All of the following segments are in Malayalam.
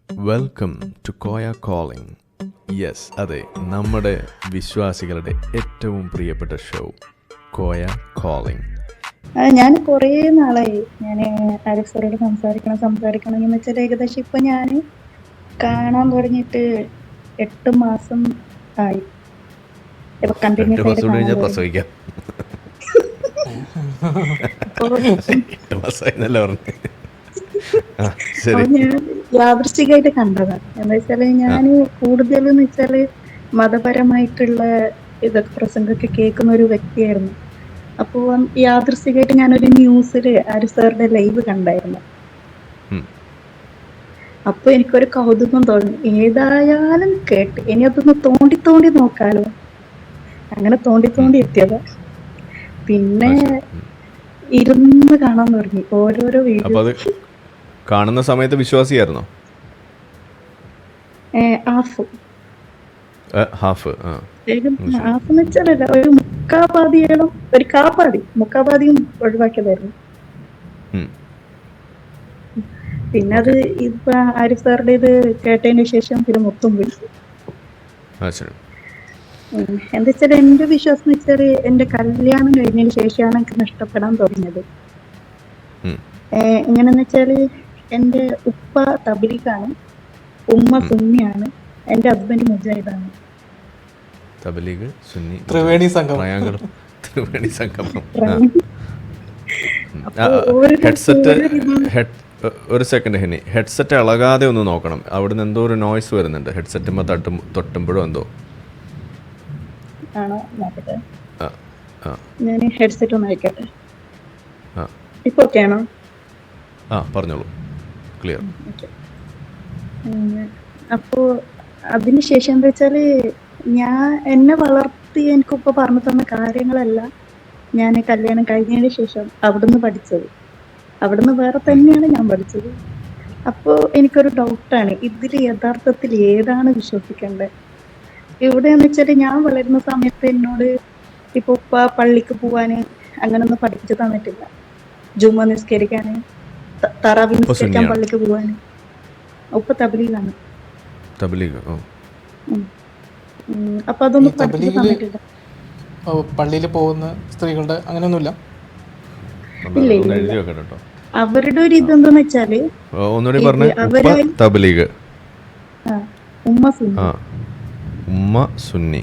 Welcome to Koya calling. Yes, അതെ, നമ്മുടെ വിശ്വാസികളുടെ ഏറ്റവും പ്രിയപ്പെട്ട ഷോ കോയ കോളിംഗ്. ഞാൻ കുറേ നാളായി ഞാൻ ആരിഫ് സാറോട് സംസാരിക്കണം എന്ന് വെച്ചാൽ ഏകദേശം ഇപ്പൊ ഞാൻ കാണാൻ തുടങ്ങിയിട്ട് 8 മാസം ആയി. ഇപ്പൊ 2 കണ്ടിന്യൂസ് ആയിട്ട് മാസം കൂടി കാണാൻ കഴിഞ്ഞാൽ തുടങ്ങി. പ്രസവിക്കാം. അപ്പൊ 8 മാസമായി എന്നല്ല പറഞ്ഞു. ശരി. ഞാൻ യാദൃശ്ചികമായിട്ട് കണ്ടതാണ്. എന്താ വെച്ചാല് ഞാൻ കൂടുതലെന്ന് വെച്ചാല് മതപരമായിട്ടുള്ള ഇതൊക്കെ പ്രസംഗമൊക്കെ കേൾക്കുന്ന ഒരു വ്യക്തിയായിരുന്നു. അപ്പോൾ യാദൃശ്ചികമായിട്ട് ഞാനൊരു ന്യൂസിൽ ആരിഫ് സാറിന്റെ ലൈവ് കണ്ടായിരുന്നു. ഉം. അപ്പൊ എനിക്കൊരു കൗതുകം തോന്നി, ഏതായാലും കേട്ട് ഇനി അതൊന്ന് തോണ്ടി നോക്കാലോ. അങ്ങനെ തോണ്ടി എത്തിയതാ. പിന്നെ അത് ശരി. ഇരുന്ന് കാണാൻ തുടങ്ങി ഓരോരോ അപ്പോൾ വീഡിയോ. അത് കാണുന്ന സമയത്ത് വിശ്വാസിയായിരുന്നോ? ആഫ് ഹാഫ്. ആഫ് എന്ന് വെച്ചാലല്ല, ഒരു മുക്കാപാതിയും ഒഴിവാക്കിയതായിരുന്നു. പിന്നെ അത് ഇപ്പൊ ആരിഫ് സാറിന്റെ ഇത് കേട്ടതിന് ശേഷം പിന്നെ മൊത്തം പോയി. ശരി. എന്താ വെച്ചാൽ എന്റെ വിശ്വാസം എന്ന് വെച്ചാല് എന്റെ കല്യാണം കഴിഞ്ഞതിന് ശേഷമാണ് എനിക്ക് നഷ്ടപ്പെടാൻ തുടങ്ങിയത്. എങ്ങനെന്ന് വെച്ചാല് എന്റെ ഉപ്പ തബ്ലീഗാണ്, ഉമ്മ സുന്നിയാണ്, എന്റെ ഹസ്ബൻഡ് മുജാഹിദാണ്. തബ്ലീഗ്, സുന്നി, ത്രിവേണി സംഘം. ത്രിവേണി സംഗമം. അപ്പൊ ഓരോ ഹെഡ്സെറ്റ് ഒരു സെക്കൻഡ് ഹെനി, ഹെഡ്സെറ്റ് ഇളകാതെ ഒന്ന് നോക്കണം. അവിടുന്ന് എന്തോ ഒരു നോയ്സ് വരുന്നുണ്ട്. ഹെഡ്സെറ്റുമ്പോൾ തൊട്ടുമ്പോഴും എന്തോ. ആണോ നോക്കട്ടെ, ആ ഞാൻ ഹെഡ്സെറ്റ് ഒന്ന് വെക്കട്ടെ. ആ ഇപ്പൊ ഓക്കെ ആണോ? പറഞ്ഞോളൂ, ക്ലിയർ. അപ്പോ അതിനുശേഷം എന്താ വെച്ചാല് എന്നെ വളർത്തി എനിക്കിപ്പോ പറഞ്ഞു തന്ന കാര്യങ്ങളെല്ലാം ഞാൻ കല്യാണം കഴിഞ്ഞതിന് ശേഷം അവിടുന്ന് പഠിച്ചത്. അവിടുന്ന് വേറെ തന്നെയാണ് ഞാൻ പഠിച്ചത്. അപ്പോ എനിക്കൊരു ഡൗട്ടാണ്, ഇതിൽ യഥാർത്ഥത്തിൽ ഏതാണ് വിശ്വസിക്കേണ്ടത്? ഇവിടെയെന്ന് വെച്ചാല് ഞാൻ വളരുന്ന സമയത്ത് എന്നോട് ഇപ്പൊ ഉപ്പ പള്ളിക്ക് പോവാന് അങ്ങനൊന്നും പഠിപ്പിച്ചു തന്നിട്ടില്ല. ജുമ നിസ്കരിക്കാന്, തറാവി നിസ്കരിക്കാൻ പള്ളിക്ക് പോവാന്. ഉപ്പ തബ്ലീഗാണ്. തബ്ലീഗ്. അപ്പൊ അതൊന്നും പഠിപ്പിച്ചു തന്നിട്ടില്ല. പള്ളിയിൽ പോകുന്ന സ്ത്രീകളുടെ അങ്ങനെയൊന്നുമില്ല. ഇല്ല. എഴുതി വെക്കണം കേട്ടോ. അവരുടെ ഒരു ഇതെന്താന്ന് വെച്ചാല് ഒന്നുകൂടി പറഞ്ഞേ. തബ്ലീഗ്, ഉമ്മ സുന്നി, ഉമ്മ സുന്നി.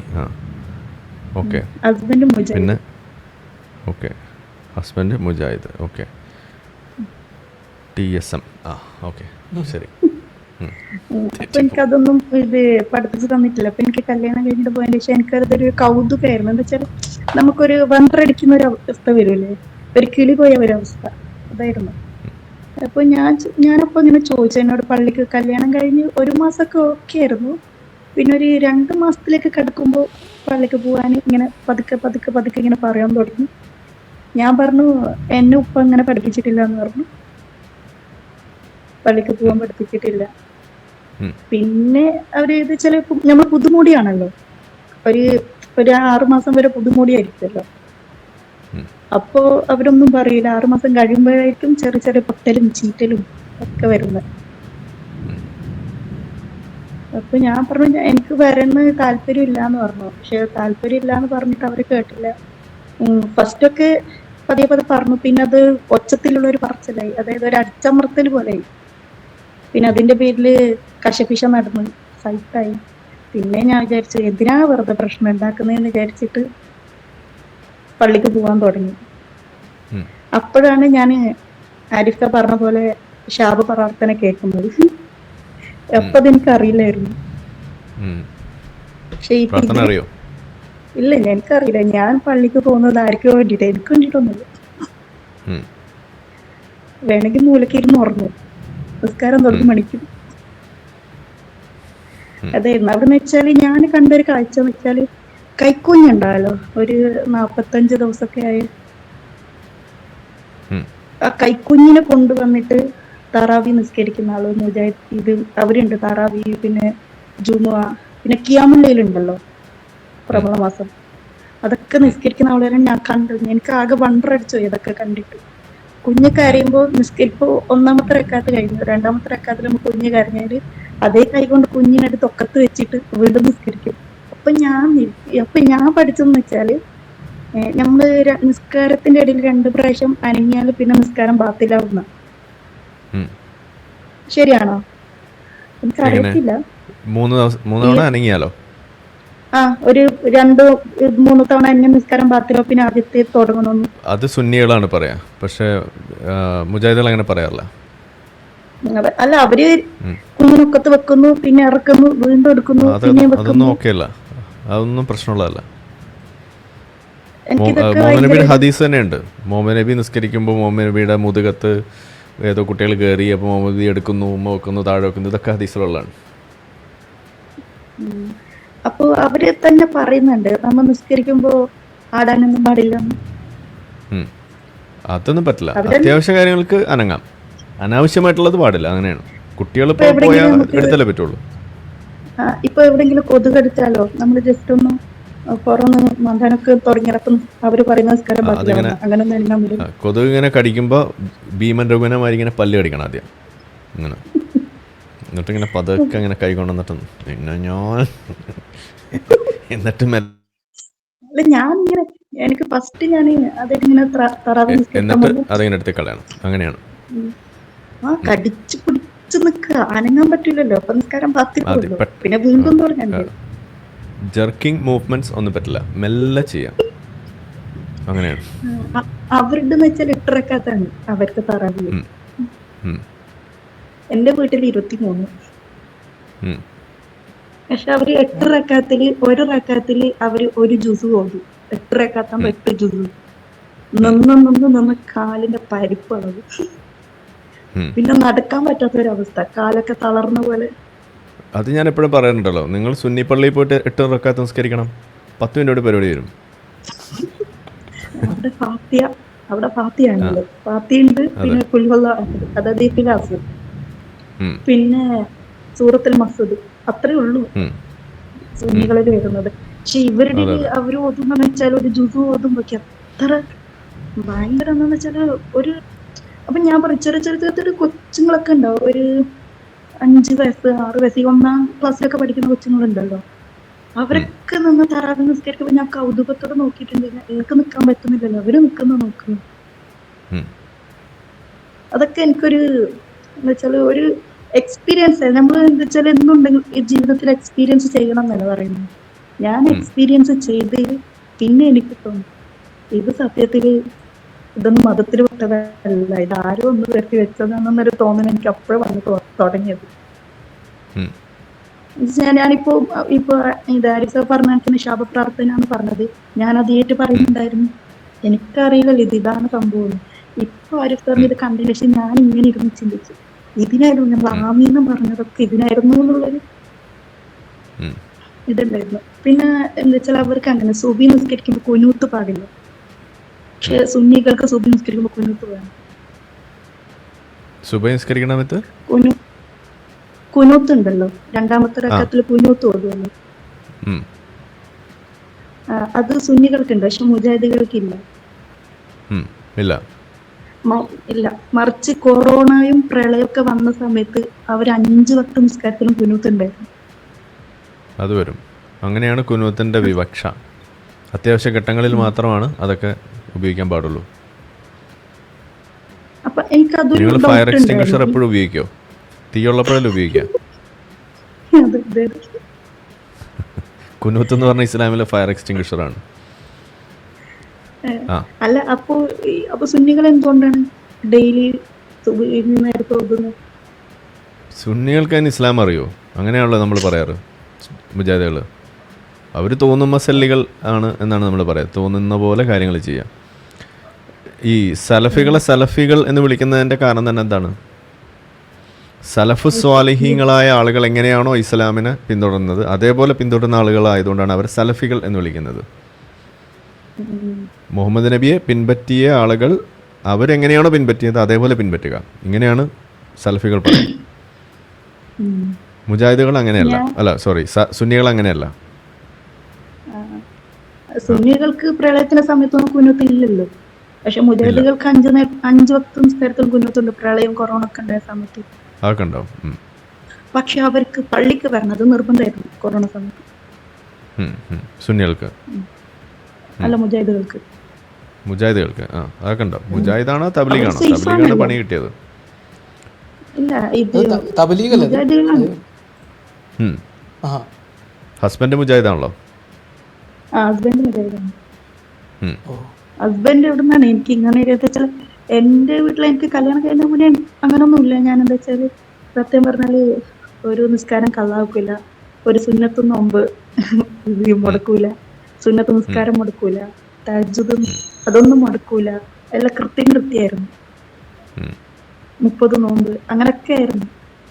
ഓക്കെ. ഹസ്ബൻഡ് മുജാഹിദ്. പിന്നെ okay, husband Mujahid. Okay, TSM. Okay, ശരി. അപ്പൊ എനിക്കതൊന്നും ഇത് പഠിപ്പിച്ചു തന്നിട്ടില്ല. അപ്പൊ എനിക്ക് കല്യാണം കഴിഞ്ഞിട്ട് പോയതിന് ശേഷം എനിക്കതൊരു കൗതുകമായിരുന്നു. എന്താ വെച്ചാൽ നമുക്കൊരു വണ്ടടിക്കുന്ന ഒരു അവസ്ഥ വരുമല്ലേ, ഒരു കിളി പോയ ഒരവസ്ഥ അതായിരുന്നു. അപ്പൊ ഞാനപ്പോ ഇങ്ങനെ ചോദിച്ചു എന്നോട്, പള്ളിക്ക് കല്യാണം കഴിഞ്ഞ് 1 മാസമൊക്കെ ഓക്കെ ആയിരുന്നു. പിന്നെ ഒരു 2 മാസത്തിലേക്ക് കിടക്കുമ്പോൾ പള്ളിക്ക് പോകാൻ ഇങ്ങനെ പതുക്കെ ഇങ്ങനെ പറയാൻ തുടങ്ങി. ഞാൻ പറഞ്ഞു, എന്നെ ഉപ്പ അങ്ങനെ പഠിപ്പിച്ചിട്ടില്ല എന്ന് പറഞ്ഞു. പള്ളിക്ക് പോകാൻ പഠിപ്പിച്ചിട്ടില്ല. പിന്നെ അവര് ഇത് വെച്ചാല് നമ്മൾ പുതുമോടിയാണല്ലോ, ഒരു 6 മാസം വരെ പുതുമോടിയായിരിക്കുമല്ലോ. അപ്പോ അവരൊന്നും പറയില്ല. 6 മാസം കഴിയുമ്പോഴേക്കും ചെറിയ പൊട്ടലും ചീറ്റലും ഒക്കെ വരുന്നത്. അപ്പൊ ഞാൻ പറഞ്ഞു, എനിക്ക് വരുന്ന താല്പര്യം ഇല്ലാന്ന് പറഞ്ഞു. പക്ഷെ താല്പര്യം ഇല്ലാന്ന് പറഞ്ഞിട്ട് അവര് കേട്ടില്ല. ഫസ്റ്റൊക്കെ പതിയെ പറഞ്ഞു. പിന്നെ അത് ഒച്ചത്തിലുള്ള ഒരു പറച്ചിലായി, അതായത് ഒരു അടിച്ചമർത്തൽ പോലെയായി. പിന്നെ അതിന്റെ പേരില് കശപിശ നടന്നു, ഫൈറ്റായി. പിന്നെ ഞാൻ വിചാരിച്ചു, എന്തിനാ വെറുതെ പ്രശ്നം ഉണ്ടാക്കുന്നതെന്ന് വിചാരിച്ചിട്ട് പള്ളിക്ക് പോകാൻ തുടങ്ങി. അപ്പോഴാണ് ഞാൻ ആരിഫ പറഞ്ഞ പോലെ ശാപ പ്രാർത്ഥന കേൾക്കുന്നത്. അപ്പൊ അതെനിക്ക് അറിയില്ലായിരുന്നു. പക്ഷെ ഇല്ല, എനിക്കറിയില്ല. ഞാൻ പള്ളിക്ക് പോകുന്നത് ആർക്കോ വേണ്ടിട്ട്, എനിക്ക് വേണ്ടിട്ടൊന്നുമില്ല. വേണമെങ്കിൽ മൂലക്കിരുന്ന് ഉറങ്ങും, നിസ്കാരം തുടങ്ങി മണിക്കും. അതായിരുന്നു. അവിടെന്ന് വെച്ചാല് ഞാൻ കണ്ടൊരു കാഴ്ച എന്ന് വെച്ചാല്, കൈക്കുഞ്ഞുണ്ടാവല്ലോ, ഒരു 45 ദിവസമൊക്കെ ആയ ആ കൈക്കുഞ്ഞിനെ കൊണ്ടുവന്നിട്ട് തറാവി നിസ്കരിക്കുന്ന ആള് മുജാഹിദ് ഇത് അവരുണ്ട്. തറാവി, പിന്നെ ജുമുഅ, പിന്നെ ഖിയാമുൽ-ലൈൽ പ്രബല മാസം, അതൊക്കെ നിസ്കരിക്കുന്ന ആളുകളെ ഞാൻ കണ്ടു. എനിക്ക് ആകെ വണ്ടറടിച്ചു ഇതൊക്കെ കണ്ടിട്ട്. കുഞ്ഞ് കരയുമ്പോൾ ഇപ്പൊ 1-ാമത്തെ റക്അത്ത് കഴിഞ്ഞു, 2-ാമത്തെ റക്അത്തിൽ കുഞ്ഞ് കരഞ്ഞാല് അതേ കൈ കൊണ്ട് കുഞ്ഞിനടുത്ത് ഒക്കത്ത് വെച്ചിട്ട് വീണ്ടും നിസ്കരിക്കും. അപ്പൊ ഞാൻ പഠിച്ചെന്ന് വെച്ചാല് നമ്മള് നിസ്കാരത്തിന്റെ ഇടയിൽ 2 പ്രാവശ്യം അനങ്ങിയാൽ പിന്നെ നിസ്കാരം ബാത്തിലാവുന്ന. ഉം. ശരിയാണോ? എങ്ങനെ എനിക്കറിയത്തില്ല. 3 തവണ അനങ്ങിയാലോ? ഒരു 2-3 തവണ അന്യ നിസ്കാരം ബാത്തിലോ പിന്നെ ആദ്യത്തെ തുടങ്ങണമെന്ന്. അത് സുന്നികളാണ് പറയാ, പക്ഷെ മുജാഹിദുകൾ അങ്ങനെ പറയാറില്ല. അല്ല, അവര് ഉം. കുഞ്ഞിനൊക്കത്ത് വെക്കുന്നു, പിന്നെ ഇറക്കുന്നു, വീണ്ടും എടുക്കുന്നു, പിന്നെയും അതൊന്നും വെക്കുന്നു. ഓക്കെ അല്ല, അതൊന്നും പ്രശ്നമുള്ളതല്ല. എനിക്കിതൊക്കെ മുഹമ്മദ് നബിയുടെ ഭയങ്കര ഹദീസ് തന്നെയുണ്ട്. മുഹമ്മദ് നബി നിസ്കരിക്കുമ്പോൾ മുഹമ്മദ് നബിയുടെ മുതുകത്ത് ഏതോ കുട്ടികൾ കയറി, അപ്പോൾ മുഹമ്മദ് നബി എടുക്കുന്നു, ഉമ്മ വെക്കുന്നു, താഴെ വെക്കുന്നു, ഇതൊക്കെ ഹദീസിലുള്ളതാണ്. ഉം. അപ്പൊ അവര് തന്നെ പറയുന്നുണ്ട് നമ്മ നിസ്കരിക്കുമ്പോ ആടാനൊന്നും പാടില്ല. ഉം. അതൊന്നും പറ്റില്ല. അവരെ അത്യാവശ്യ കാര്യങ്ങൾക്ക് അനങ്ങാം, അനാവശ്യമായിട്ടുള്ളത് പാടില്ല. അങ്ങനെയാണ്. കുട്ടികൾ ഇപ്പൊ ഇപ്പോൾ എവിടെയെങ്കിലും പോയാൽ നമുക്ക് എടുത്തല്ലേ പറ്റുള്ളൂ. ഇപ്പൊ എവിടെയെങ്കിലും കൊതുക് കടിച്ചാലോ നമ്മൾ ജസ്റ്റ് ഒന്ന് പുറന്ന് മന്ദനൊക്കെ തുടങ്ങിയപ്പം അവര് പറയുന്ന നിസ്കാരം അതിങ്ങനെ ബാക്കിലാവുന്ന അങ്ങനൊന്നും എല്ലാം വരും. കൊതുക് ഇങ്ങനെ കടിക്കുമ്പോൾ ഭീമൻ രഘുനമാരി ഇങ്ങനെ പല്ല് കടിക്കണം ആദ്യം, ഇങ്ങനെ. എന്നിട്ടിങ്ങനെ പതുക്കെ ഇങ്ങനെ കൈ കൊണ്ടുവന്നിട്ട് പിന്നെ ഞാൻ എന്നിട്ട് അല്ല, എനിക്ക് ഫസ്റ്റ് ഞാൻ അതിങ്ങനെ തറാവി നിസ്കരിക്കാൻ എന്നിട്ട് പോകുമ്പോ അതിങ്ങനെ എടുത്ത് കളയണം. അങ്ങനെയാണ്. കടിച്ചു പിടിച്ചു നിക്കുക, അനങ്ങാൻ പറ്റില്ലല്ലോ. അപ്പൊ നിസ്കാരം ആദ്യം ബാത്തിലാവുമല്ലോ, പിന്നെ വീണ്ടും തുടങ്ങണ്ടേ. ജർക്കിംഗ് മൂവ്മെന്റ്സ് ഒന്നും പറ്റില്ല, മെല്ലെ ചെയ്യാം. അങ്ങനെയാണ്. അവരുടെ വെച്ചാൽ 8 റക്അത്താണ് അവർക്ക് തറാവി. ഉം. ഉം. എന്റെ വീട്ടിൽ 23. ഉം. പക്ഷെ അവര് 8 റക്അത്തില് ഒരു റക്അത്തില് അവര് ഒരു ജുസു ഓടും. 8 റക്അത്താകുമ്പോ 8 ജുസു നിന്ന് കാലിന്റെ പരിപ്പളവ്. ഉം. പിന്നെ നടക്കാൻ പറ്റാത്തൊരവസ്ഥ, കാലൊക്കെ തളർന്ന പോലെ. അത് ഞാൻ എപ്പോഴും പറയാറുണ്ടല്ലോ, നിങ്ങൾ സുന്നി പള്ളിയിൽ പോയിട്ട് 8 റക്അത്ത് നിസ്കരിക്കണം, 10 മിനിറ്റ് പരിപാടി വരും. അവിടെ ഫാത്തിയാണല്ലോ, ഫാത്തിയുണ്ട്, പിന്നെ കുൽഹുവ അഹദ്, അതായത് ഇഖ്ലാസ്, പിന്നെ സൂറത്തുൽ മസ്ദ്, അത്രേ ഉള്ളൂ സുന്നികളിൽ വരുന്നത്. പക്ഷെ ഇവരുടെ അവര് ഓതുന്ന വെച്ചാൽ ഒരു ജുസു ഓതുമ്പോഴേക്ക് അത്ര ഭയങ്കര എന്താന്ന് വെച്ചാല് അപ്പൊ ഞാൻ പറയും, ചെറിയ കൊച്ചുങ്ങളൊക്കെ ഉണ്ടാവും, ഒരു 5 വയസ്സ് 6 വയസ്സ് 1-ാം ക്ലാസ്സിലൊക്കെ പഠിക്കുന്ന കൊച്ചുങ്ങളുണ്ടല്ലോ. അവരൊക്കെ നിന്ന് തറാവി നിസ്കരിക്കുമ്പോ ഞാൻ കൗതുകത്തോടെ നോക്കിയിട്ടുണ്ട്. എനിക്ക് നിക്കാൻ പറ്റുന്നില്ലല്ലോ, അവര് നിക്കുന്ന നോക്കുന്നു. അതൊക്കെ എനിക്കൊരു എന്താ വെച്ചാല് ഒരു എക്സ്പീരിയൻസ് ആയി. നമ്മൾ എന്താ വെച്ചാൽ എന്നുണ്ടെങ്കിൽ ഈ ജീവിതത്തിൽ എക്സ്പീരിയൻസ് ചെയ്യണം എന്നല്ല പറയുന്നത്. ഞാൻ എക്സ്പീരിയൻസ് ചെയ്തതിൽ പിന്നെ എനിക്ക് തോന്നി ഇത് സത്യത്തില് ഇതൊന്നും മതത്തിൽ വിട്ടതല്ല, ഇത് ആരും ഒന്ന് വരുത്തി വെച്ചതാണെന്നൊരു തോന്നൽ എനിക്ക് അപ്പോഴും വന്ന് തുടങ്ങിയത്. ഞാനിപ്പോ ഇത് ആരിഫ പറഞ്ഞ ശാപപ്രാർത്ഥന എന്ന് പറഞ്ഞത് ഞാൻ അതായിട്ട് പറയുന്നുണ്ടായിരുന്നു. എനിക്കറിയില്ലല്ലോ ഇതാണ് സംഭവം. ഇപ്പൊ ആരിഫ് പറഞ്ഞ ഇത് കണ്ടതിന് ശേഷം ഞാൻ ഇങ്ങനെ ഇരുന്ന് ചിന്തിച്ചു, ഇതിനായിരുന്നു നമ്മൾ ആമീന്ന് പറഞ്ഞതൊക്കെ ഇതിനായിരുന്നു എന്നുള്ളൊരു ഇതുണ്ടായിരുന്നു. പിന്നെ എന്താ വെച്ചാൽ അവർക്ക് അങ്ങനെ സുബി നിസ്കരിക്കുമ്പോ കുനൂത്ത് പാടില്ല. പക്ഷെ സുന്നികൾക്ക് സുബി നിസ്കരിക്കുമ്പോ കുനൂത്ത് വേണം. കുനൂത്ത് ഉണ്ടല്ലോ, 2-ാമത്തെ റക്അത്തിൽ കുനൂത്ത് ഓതുമല്ലോ, അത് സുന്നികൾക്കുണ്ട്, പക്ഷെ മുജാഹിദുകൾക്കില്ല. ഇല്ല, മറിച്ച് കൊറോണയും പ്രളയമൊക്കെ വന്ന സമയത്ത് അവർ 5 വക്ത് നിസ്കാരത്തിലും കുനൂത്ത് ഉണ്ടായിരുന്നു. അത് വരും. അങ്ങനെയാണ് കുനൂത്തിന്റെ വിവക്ഷ. അത്യാവശ്യ ഘട്ടങ്ങളിൽ മാത്രമാണ് അതൊക്കെ ഉപയോഗിക്കാൻ പാടുള്ളൂ. അപ്പൊ എനിക്ക് നിങ്ങൾ ഫയർ എക്സ്റ്റിംഗ്വിഷർ എപ്പോഴും ഉപയോഗിക്കോ? തീയുള്ളപ്പോഴല്ലേ ഉപയോഗിക്കാം. കുനൂത്ത് എന്ന് പറഞ്ഞ ഇസ്ലാമിലെ ഫയർ എക്സ്റ്റിംഗ്വിഷർ ആണ്. അല്ല, അപ്പൊ സുന്നികൾ എന്തുകൊണ്ടാണ് ഡെയിലി നേരത്തെ ഓതുന്നത്? സുന്നികൾക്ക് അതിന് ഇസ്ലാം അറിയോ? അങ്ങനെയാണല്ലോ നമ്മൾ പറയാറ്. മുജാഹിദുകൾ അവർ തോന്നുന്ന മസല്ലികൾ ആണ് എന്നാണ് നമ്മൾ പറയാം. തോന്നുന്ന പോലെ കാര്യങ്ങൾ ചെയ്യാം. ഈ സലഫികളെ സലഫികൾ എന്ന് വിളിക്കുന്നതിൻ്റെ കാരണം തന്നെ എന്താണ്? സലഫു സ്വാലിഹീങ്ങളായ ആളുകൾ എങ്ങനെയാണോ ഇസ്ലാമിനെ പിന്തുടരുന്നത് അതേപോലെ പിന്തുടരുന്ന ആളുകളായതുകൊണ്ടാണ് അവർ സലഫികൾ എന്ന് വിളിക്കുന്നത്. മുഹമ്മദ് നബിയെ പിൻപറ്റിയ ആളുകൾ അവരെങ്ങനെയാണോ പിൻപറ്റിയത് അതേപോലെ പിൻപറ്റുക, ഇങ്ങനെയാണ് സലഫികൾ പറയുന്നത്. മുജാഹിദുകൾ അങ്ങനെയല്ല, സുന്നികൾ അങ്ങനെയല്ല. സുന്നികൾക്ക് പ്രളയത്തിന്റെ സമയത്തൊന്നും കുനൂത്ത് ഇല്ലല്ലോ, പക്ഷെ മുജാഹിദുകൾക്ക് 5 വക്ത് നിസ്കാരത്തിൽ കുനൂത്തുണ്ട്. പ്രളയം കൊറോണ ഒക്കെ ഉണ്ടായ സമയത്ത് അതൊക്കെ ഉണ്ടാവും. പക്ഷെ അവർക്ക് പള്ളിക്ക് വരണത് നിർബന്ധമായിരുന്നു കൊറോണ സമയത്ത്. സുന്നികൾക്ക് അല്ല, മുജാഹിദുകൾക്ക്. മുജാഹിദുകൾക്ക് അതൊക്കെ ഉണ്ടോ? മുജാഹിദാണോ തബ്ലീഗാണോ? അവർ safe തബ്ലീഗാണ് ആണല്ലോ. പണി കിട്ടിയത്. ഇല്ല, ഇത് തബലീഗല്ലേ അത്? മുജാഹിദുകളാണ്. ആ ഹസ്ബൻഡ് മുജാഹിദാണല്ലോ. ഹസ്ബൻഡ് മുജാഹിദാണ്. ഓ ഹസ്ബൻഡ് എവിടെ നിന്നാണ് എനിക്ക് ഇങ്ങനെ വെച്ചാൽ, എന്റെ വീട്ടിൽ എനിക്ക് കല്യാണം കഴിഞ്ഞ മുന്നേ അങ്ങനൊന്നുമില്ല. ഞാൻ എന്താ വെച്ചാല് സത്യം പറഞ്ഞാല് ഒരു നിസ്കാരം കള്ളാക്കൂല, ഒരു സുന്നത്ത് നോമ്പ് മുടക്കൂല, സുന്നത്ത് നിസ്കാരം മുടക്കൂല, തഹജ്ജുദ് അതൊന്നും മുടക്കൂല. എല്ലാം കൃത്യമായിരുന്നു. 30 നോമ്പ് അങ്ങനൊക്കെ ആയിരുന്നു.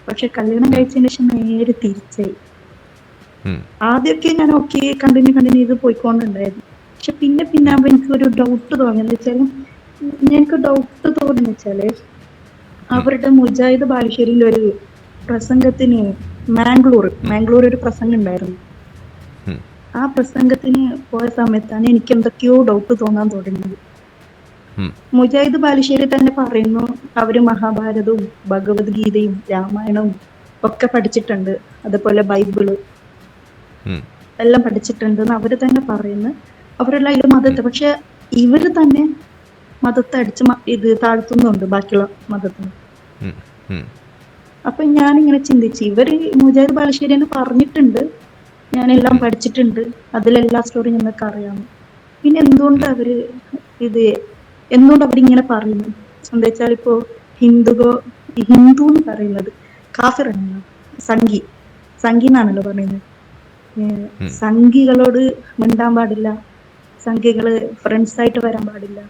പക്ഷെ കല്യാണം കഴിച്ചതിന് ശേഷം നേരെ തിരിച്ചായി. ആദ്യമൊക്കെ ഞാൻ ഓക്കെ കണ്ടിന്യൂ ചെയ്ത് പോയിക്കൊണ്ടുണ്ടായിരുന്നു. പക്ഷെ പിന്നെ ആകുമ്പോ എനിക്കൊരു ഡൗട്ട് തോന്നി. എന്ന് വെച്ചാല് എനിക്ക് ഡൗട്ട് തോന്നുന്നു വെച്ചാല്, അവരുടെ മുജാഹിദ് ബാലുശ്ശേരിയിൽ ഒരു പ്രസംഗത്തിന് മാംഗ്ലൂർ ഒരു പ്രസംഗം ഉണ്ടായിരുന്നു. ആ പ്രസംഗത്തിന് പോയ സമയത്താണ് എനിക്ക് എന്തൊക്കെയോ ഡൗട്ട് തോന്നാൻ തുടങ്ങിയത്. മുജാഹിദ് ബാലുശ്ശേരി തന്നെ പറയുന്നു അവര് മഹാഭാരതവും ഭഗവത്ഗീതയും രാമായണവും ഒക്കെ പഠിച്ചിട്ടുണ്ട്, അതുപോലെ ബൈബിള് എല്ലാം പഠിച്ചിട്ടുണ്ടെന്ന് അവര് തന്നെ പറയുന്നു. അവരെല്ലാം അതിൽ മതത്തെ, പക്ഷെ ഇവര് തന്നെ മതത്തെ ഇത് താഴ്ത്തുന്നുണ്ട് ബാക്കിയുള്ള മതത്തിന്. അപ്പൊ ഞാനിങ്ങനെ ചിന്തിച്ചു, ഇവര് മുജാഹിദ് ബാലുശ്ശേരി തന്നെ പറഞ്ഞിട്ടുണ്ട് ഞാനെല്ലാം പഠിച്ചിട്ടുണ്ട്, അതിലെല്ലാ സ്റ്റോറി ഞങ്ങൾക്ക് അറിയാം. പിന്നെ എന്തുകൊണ്ട് അവരിങ്ങനെ പറയുന്നു? എന്താ വെച്ചാൽ ഇപ്പോ ഹിന്ദു എന്ന് പറയുന്നത് കാഫിറാണല്ലോ, സംഘി എന്നാണല്ലോ പറയുന്നത്. സംഘികളോട് മിണ്ടാൻ പാടില്ല, സംഘികള് ഫ്രണ്ട്സ് ആയിട്ട് വരാൻ പാടില്ല,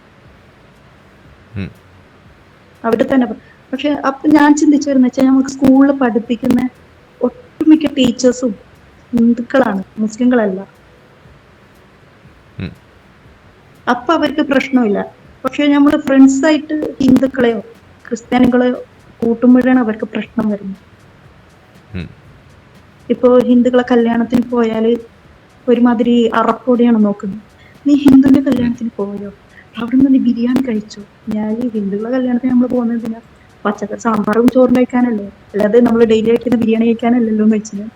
അവിടെ തന്നെ. പക്ഷെ അപ്പൊ ഞാൻ ചിന്തിച്ചു വരുന്ന വെച്ചാൽ, നമുക്ക് സ്കൂളിൽ പഠിപ്പിക്കുന്ന ഒട്ടുമിക്ക ടീച്ചേഴ്സും ഹിന്ദുക്കളാണ്, മുസ്ലിങ്ങളല്ല. അപ്പൊ അവർക്ക് പ്രശ്നമില്ല. പക്ഷെ നമ്മള് ഫ്രണ്ട്സ് ആയിട്ട് ഹിന്ദുക്കളെയോ ക്രിസ്ത്യാനികളെയോ കൂട്ടുമ്പോഴാണ് അവർക്ക് പ്രശ്നം വരുന്നത്. ഇപ്പോ ഹിന്ദുക്കളെ കല്യാണത്തിന് പോയാല് ഒരുമാതിരി അറപ്പോടെയാണ് നോക്കുന്നത്. നീ ഹിന്ദുവിന്റെ കല്യാണത്തിന് പോയോ, അവിടെ നിന്ന് നീ ബിരിയാണി കഴിച്ചോ? ഞാൻ ഹിന്ദുക്കളെ കല്യാണത്തിന് നമ്മൾ പോകുന്നതിനാ പച്ചക്കറി സാമ്പാറും ചോറും കഴിക്കാനല്ലേ, അല്ലാതെ നമ്മൾ ഡെയിലി കഴിക്കുന്ന ബിരിയാണി കഴിക്കാനല്ലല്ലോ എന്ന് വെച്ചാൽ.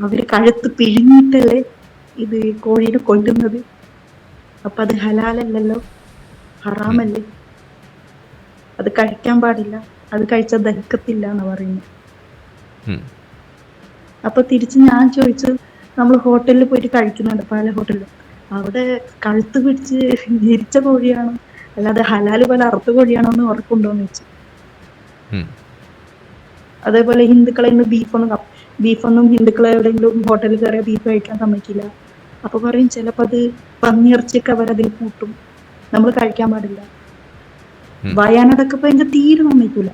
അവര് കഴുത്ത് പിഴിഞ്ഞിട്ടല്ലേ ഇത് കോഴീനെ കൊല്ലുന്നത്. അപ്പൊ അത് ഹലാലല്ലല്ലോ, ഹറാമല്ലേ, അത് കഴിക്കാൻ പാടില്ല, അത് കഴിച്ചാൽ ദഹിക്കത്തില്ല എന്ന് പറയുന്നു. അപ്പൊ തിരിച്ച് ഞാൻ ചോദിച്ചു, നമ്മൾ ഹോട്ടലിൽ പോയിട്ട് കഴിക്കുന്നുണ്ട് പല ഹോട്ടലിലും, അവിടെ കഴുത്ത് പിടിച്ച് ഞെരിച്ച കോഴിയാണോ അല്ലാതെ ഹലാല് പോലെ അറുത്ത കോഴിയാണോ എന്ന് ഉറപ്പുണ്ടോന്ന് വെച്ചു. അതേപോലെ ഹിന്ദുക്കളെ ഇന്ന് ബീഫൊന്നും ഹിന്ദുക്കളെ എവിടെയെങ്കിലും ഹോട്ടലിൽ കയറിയ ബീഫ് കഴിക്കാൻ സമ്മതിക്കില്ല. അപ്പൊ പറയും ചിലപ്പോ അത് പന്നിയിറച്ചിയൊക്കെ അവരതിൽ കൂട്ടും, നമ്മൾ കഴിക്കാൻ പാടില്ല. വയനാടൊക്കെ ഇപ്പൊ എനിക്ക് തീരെ സമ്മതിക്കൂല.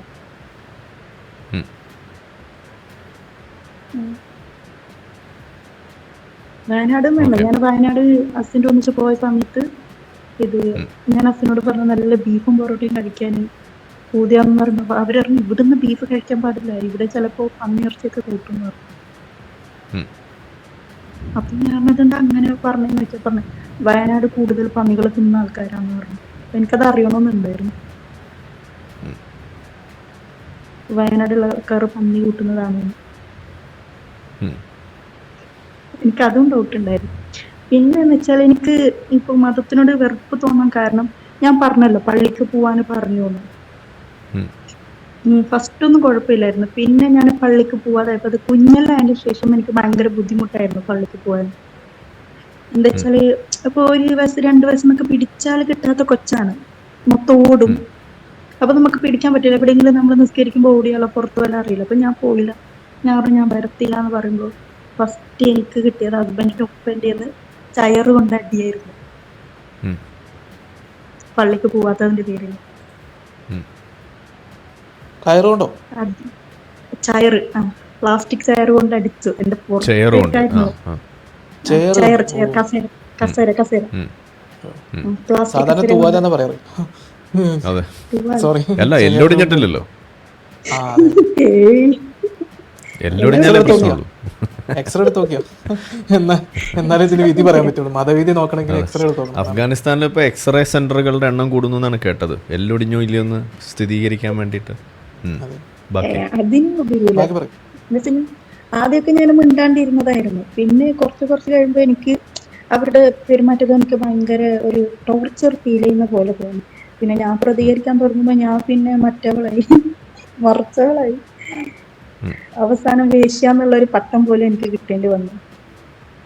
വയനാട് വേണ്ട, ഞാൻ വയനാട് അസിന്റെ ഒന്നിച്ച് പോയ സമയത്ത് ഞാൻ അസിനോട് പറഞ്ഞു നല്ല ബീഫും പൊറോട്ടയും കഴിക്കാന് പൂതിയാന്ന് പറഞ്ഞപ്പോ അവര് പറഞ്ഞു ഇവിടുന്ന് ബീഫ് കഴിക്കാൻ പാടില്ല, ഇവിടെ ചിലപ്പോ പന്നിയിറച്ചിയൊക്കെ കൂട്ടും എന്ന് പറഞ്ഞു. അപ്പൊ ഞാൻ പറഞ്ഞിട്ടുണ്ട് അങ്ങനെ പറഞ്ഞെന്ന് വെച്ചാൽ പറഞ്ഞു വയനാട് കൂടുതൽ പന്നികൾ തിന്ന ആൾക്കാരാന്ന് പറഞ്ഞു. അപ്പൊ എനിക്കത് അറിയണമെന്നുണ്ടായിരുന്നു, വയനാടുള്ള ആൾക്കാർ പന്നി കൂട്ടുന്നതാണെന്ന്. എനിക്കതും ഡൗട്ട് ഉണ്ടായിരുന്നു. പിന്നെന്ന് വെച്ചാൽ എനിക്ക് ഇപ്പൊ മതത്തിനോട് വെറുപ്പ് തോന്നാൻ കാരണം ഞാൻ പറഞ്ഞല്ലോ പള്ളിക്ക് പോവാന് പറഞ്ഞു. ഫസ്റ്റ് ഒന്നും കുഴപ്പമില്ലായിരുന്നു, പിന്നെ ഞാൻ പള്ളിക്ക് പോവാതായപ്പോ അത് കുഞ്ഞല്ലായതിനു ശേഷം എനിക്ക് ഭയങ്കര ബുദ്ധിമുട്ടായിരുന്നു പള്ളിക്ക് പോകാൻ. എന്താ വെച്ചാല് ഇപ്പൊ 1 വയസ്സ് 2 വയസ്സെന്നൊക്കെ പിടിച്ചാൽ കിട്ടാത്ത കൊച്ചാണ്, മൊത്തം ഓടും. അപ്പൊ നമുക്ക് പിടിക്കാൻ പറ്റില്ല, എവിടെയെങ്കിലും നമ്മൾ നിസ്കരിക്കുമ്പോൾ ഓടിയാലോ പുറത്തു വല്ല അറിയില്ല. അപ്പൊ ഞാൻ പോയില്ല, ഞാൻ വരത്തില്ല എന്ന് പറയുമ്പോ ഫസ്റ്റ് എനിക്ക് കിട്ടിയത് ഹസ്ബൻഡിന്റെ ഒപ്പൻ്റെ ചയറ് കൊണ്ട് അടിയായിരുന്നു, പള്ളിക്ക് പോവാത്തതിന്റെ പേരിൽ. കയറുകൊണ്ടോ? ചയറ്, പ്ലാസ്റ്റിക് ചയറ് കൊണ്ട് അടിച്ചു. എന്റെ കസേര സാധാരണ തൂവാലെന്ന് പറയാറ്. സോറി, അല്ല എല്ലൊടിഞ്ഞിട്ടില്ലല്ലോ, എക്സ്റേ എടുത്ത് നോക്കിയോ? എന്നാലേ ഇതിന് വിധി പറയാൻ പറ്റുള്ളൂ. മതവിധി നോക്കണമെങ്കിൽ എക്സ്റേ എടുത്ത് നോക്കണം. അഫ്ഗാനിസ്ഥാനിൽ ഇപ്പൊ എക്സ്റേ സെന്ററുകളുടെ എണ്ണം കൂടുന്നു എന്നാണ് കേട്ടത്, എല്ലൊടിഞ്ഞോ ഇല്ലയോ എന്ന് സ്ഥിരീകരിക്കാൻ വേണ്ടിയിട്ട്. ബാക്കി അതിനും ഉപയോഗില്ല. ബാക്കി പറയും. എന്നുവെച്ചാൽ ആദ്യമൊക്കെ ഞാൻ മിണ്ടാണ്ടിരുന്നതായിരുന്നു. പിന്നെ കുറച്ച് കഴിയുമ്പോൾ എനിക്ക് അവരുടെ പെരുമാറ്റം എനിക്ക് ഭയങ്കര ഒരു ടോർച്ചർ ഫീൽ ചെയ്യുന്ന പോലെ തോന്നി. പിന്നെ ഞാൻ പ്രതികരിക്കാൻ തുടങ്ങുമ്പോൾ ഞാൻ പിന്നെ മറ്റവളായി, മറിച്ചവളായി. അവസാനം വേശ്യ എന്നുള്ള ഒരു പട്ടം പോലെ എനിക്ക് കിട്ടേണ്ടി വന്നു.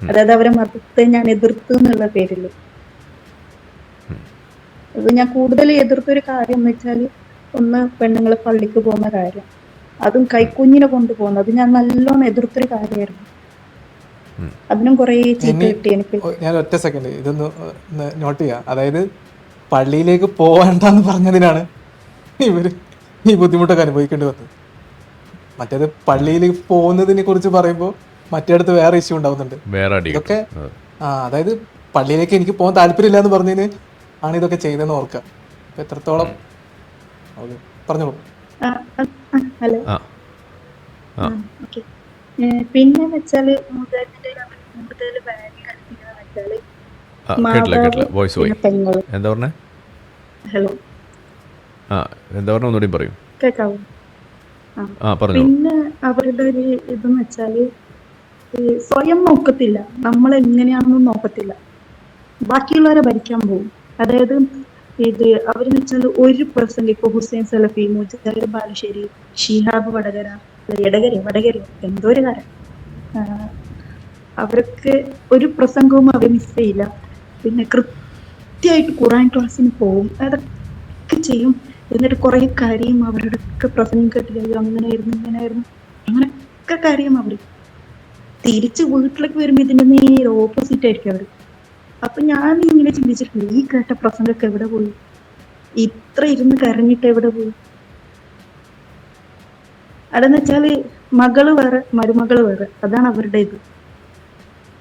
അതായത് അവരെ മതത്തെ ഞാൻ എതിർത്തു എന്നുള്ള പേരില്. അത് ഞാൻ കൂടുതൽ എതിർത്തൊരു കാര്യം എന്ന് വെച്ചാല്, ഒന്ന് പെണ്ണുങ്ങൾ പള്ളിക്ക് പോകുന്ന കാര്യം, അതും കൈക്കുഞ്ഞിനെ കൊണ്ടുപോകുന്നത്, അത് ഞാൻ നല്ലോണം എതിർത്തൊരു കാര്യമായിരുന്നു. അതിനും കുറേ ചീത്ത കിട്ടി എനിക്ക്. ഞാൻ ഒറ്റ സെക്കൻഡ് ഇതൊന്ന് നോട്ട് ചെയ്യാം. അതായത് പള്ളിയിലേക്ക് പോകണ്ടെന്ന് പറഞ്ഞതിനാണ് ഇവര് ഈ ബുദ്ധിമുട്ടൊക്കെ അനുഭവിക്കേണ്ടി വന്നത്. മറ്റേത് പള്ളിയിലേക്ക് പോകുന്നതിനെ കുറിച്ച് പറയുമ്പോൾ മറ്റേടത്ത് വേറെ ഇഷ്യൂ ഉണ്ടാവുന്നുണ്ട്. ഇതൊക്കെ അതായത് പള്ളിയിലേക്ക് എനിക്ക് പോകാൻ താല്പര്യമില്ല എന്ന് പറഞ്ഞതിന് ആണ് ഇതൊക്കെ ചെയ്തതെന്ന് ഓർക്കുക. അപ്പൊ എത്രത്തോളം പറഞ്ഞോളൂ. ഹലോ. പിന്നെ വെച്ചാല് മുതലിന്റെ കൂടുതൽ വാല്യൂ കൽപ്പിക്കുന്നത് വെച്ചാല് പെങ്ങള്. എന്താ പറഞ്ഞേ? ഹലോ, എന്താ പറഞ്ഞ ഒന്നുകൂടി പറയൂ. കേക്കാവോ? പിന്നെ അവരുടെ ഒരു ഇതെന്ന് വെച്ചാല് സ്വയം നോക്കത്തില്ല, നമ്മളെങ്ങനെയാണെന്നും നോക്കത്തില്ല, ബാക്കിയുള്ളവരെ ഭരിക്കാൻ പോകും. അതായത് ഇത് അവരെന്ന് വെച്ചാൽ ഒരു പ്രസംഗം, ഇപ്പൊ ഹുസൈൻ സലഫി, മുജാഹിദ് ബാലുശ്ശേരി, ഷിഹാബ് വടകര എന്തോ ഒരു കാര്യം, അവർക്ക് ഒരു പ്രസംഗവും അവർ മിസ് ചെയ്യില്ല. പിന്നെ കൃത്യമായിട്ട് ഖുർആൻ ക്ലാസ്സിന് പോകും, അതൊക്കെ ചെയ്യും. എന്നിട്ട് കുറെ കാര്യം അവരുടെ ഒക്കെ പ്രസംഗം കേട്ട് കഴിയും, അങ്ങനെയായിരുന്നു അങ്ങനെയൊക്കെ കാര്യം അവർ തിരിച്ച് വീട്ടിലേക്ക് വരുമ്പോൾ ഇതിന്റെ നേരെ ഓപ്പോസിറ്റ് ആയിരിക്കും അവർ. അപ്പൊ ഞാൻ ഇങ്ങനെ ചിന്തിച്ചിട്ടുണ്ട്, ഈ കേട്ട പ്രസംഗമൊക്കെ എവിടെ പോയി, ഇത്ര ഇരുന്ന് കരഞ്ഞിട്ട് എവിടെ പോയി? അതെന്ന് വെച്ചാല് മകള് വേറെ മരുമകള് വേറെ, അതാണ് അവരുടെ ഇത്.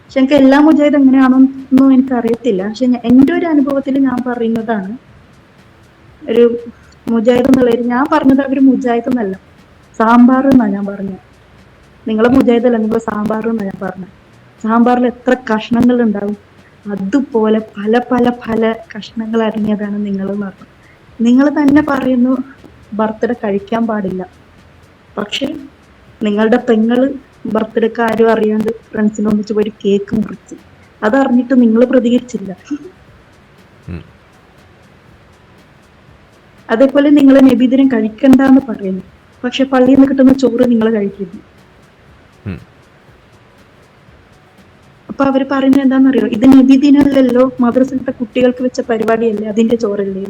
പക്ഷെ എനിക്ക് എല്ലാ മുജാഹിദ് എങ്ങനെയാണെന്നൊന്നും എനിക്ക് അറിയത്തില്ല. പക്ഷെ എൻ്റെ ഒരു അനുഭവത്തിൽ ഞാൻ പറയുന്നതാണ്, ഒരു മുജാഹിദ് എന്നുള്ളത് ഞാൻ പറഞ്ഞത് അവര് മുജാഹിദ് എന്നല്ല, സാമ്പാർ എന്നാ ഞാൻ പറഞ്ഞത്. നിങ്ങളെ മുജാഹിദ് അല്ല, നിങ്ങളെ സാമ്പാർ എന്നാ ഞാൻ പറഞ്ഞത്. സാമ്പാറിൽ എത്ര കഷ്ണങ്ങൾ ഉണ്ടാവും, അതുപോലെ പല പല പല കഷ്ണങ്ങൾ അടങ്ങിയതാണ് നിങ്ങൾ എന്ന് പറഞ്ഞു. നിങ്ങൾ തന്നെ പറയുന്നു ബർത്ത്ഡേ കഴിക്കാൻ പാടില്ല, പക്ഷെ നിങ്ങളുടെ പെങ്ങള് ബർത്ത്ഡേക്ക് ആരും അറിയാണ്ട് ഫ്രണ്ട്സിനെ ഒന്നിച്ച് പോയി കേക്ക് മുറിച്ച്, അതറിഞ്ഞിട്ട് നിങ്ങൾ പ്രതികരിച്ചില്ല. അതേപോലെ നിങ്ങൾ നബിദിനം കഴിക്കണ്ടെന്ന് പറയുന്നു, പക്ഷെ പള്ളിയിൽ നിന്ന് കിട്ടുന്ന ചോറ് നിങ്ങൾ കഴിക്കുന്നു. അപ്പൊ അവര് പറയുന്നത് എന്താണെന്നറിയോ, ഇത് നബിദിനല്ലല്ലോ, മദ്രസയിലത്തെ കുട്ടികൾക്ക് വെച്ച പരിപാടിയല്ലേ, അതിന്റെ ചോറല്ലേ.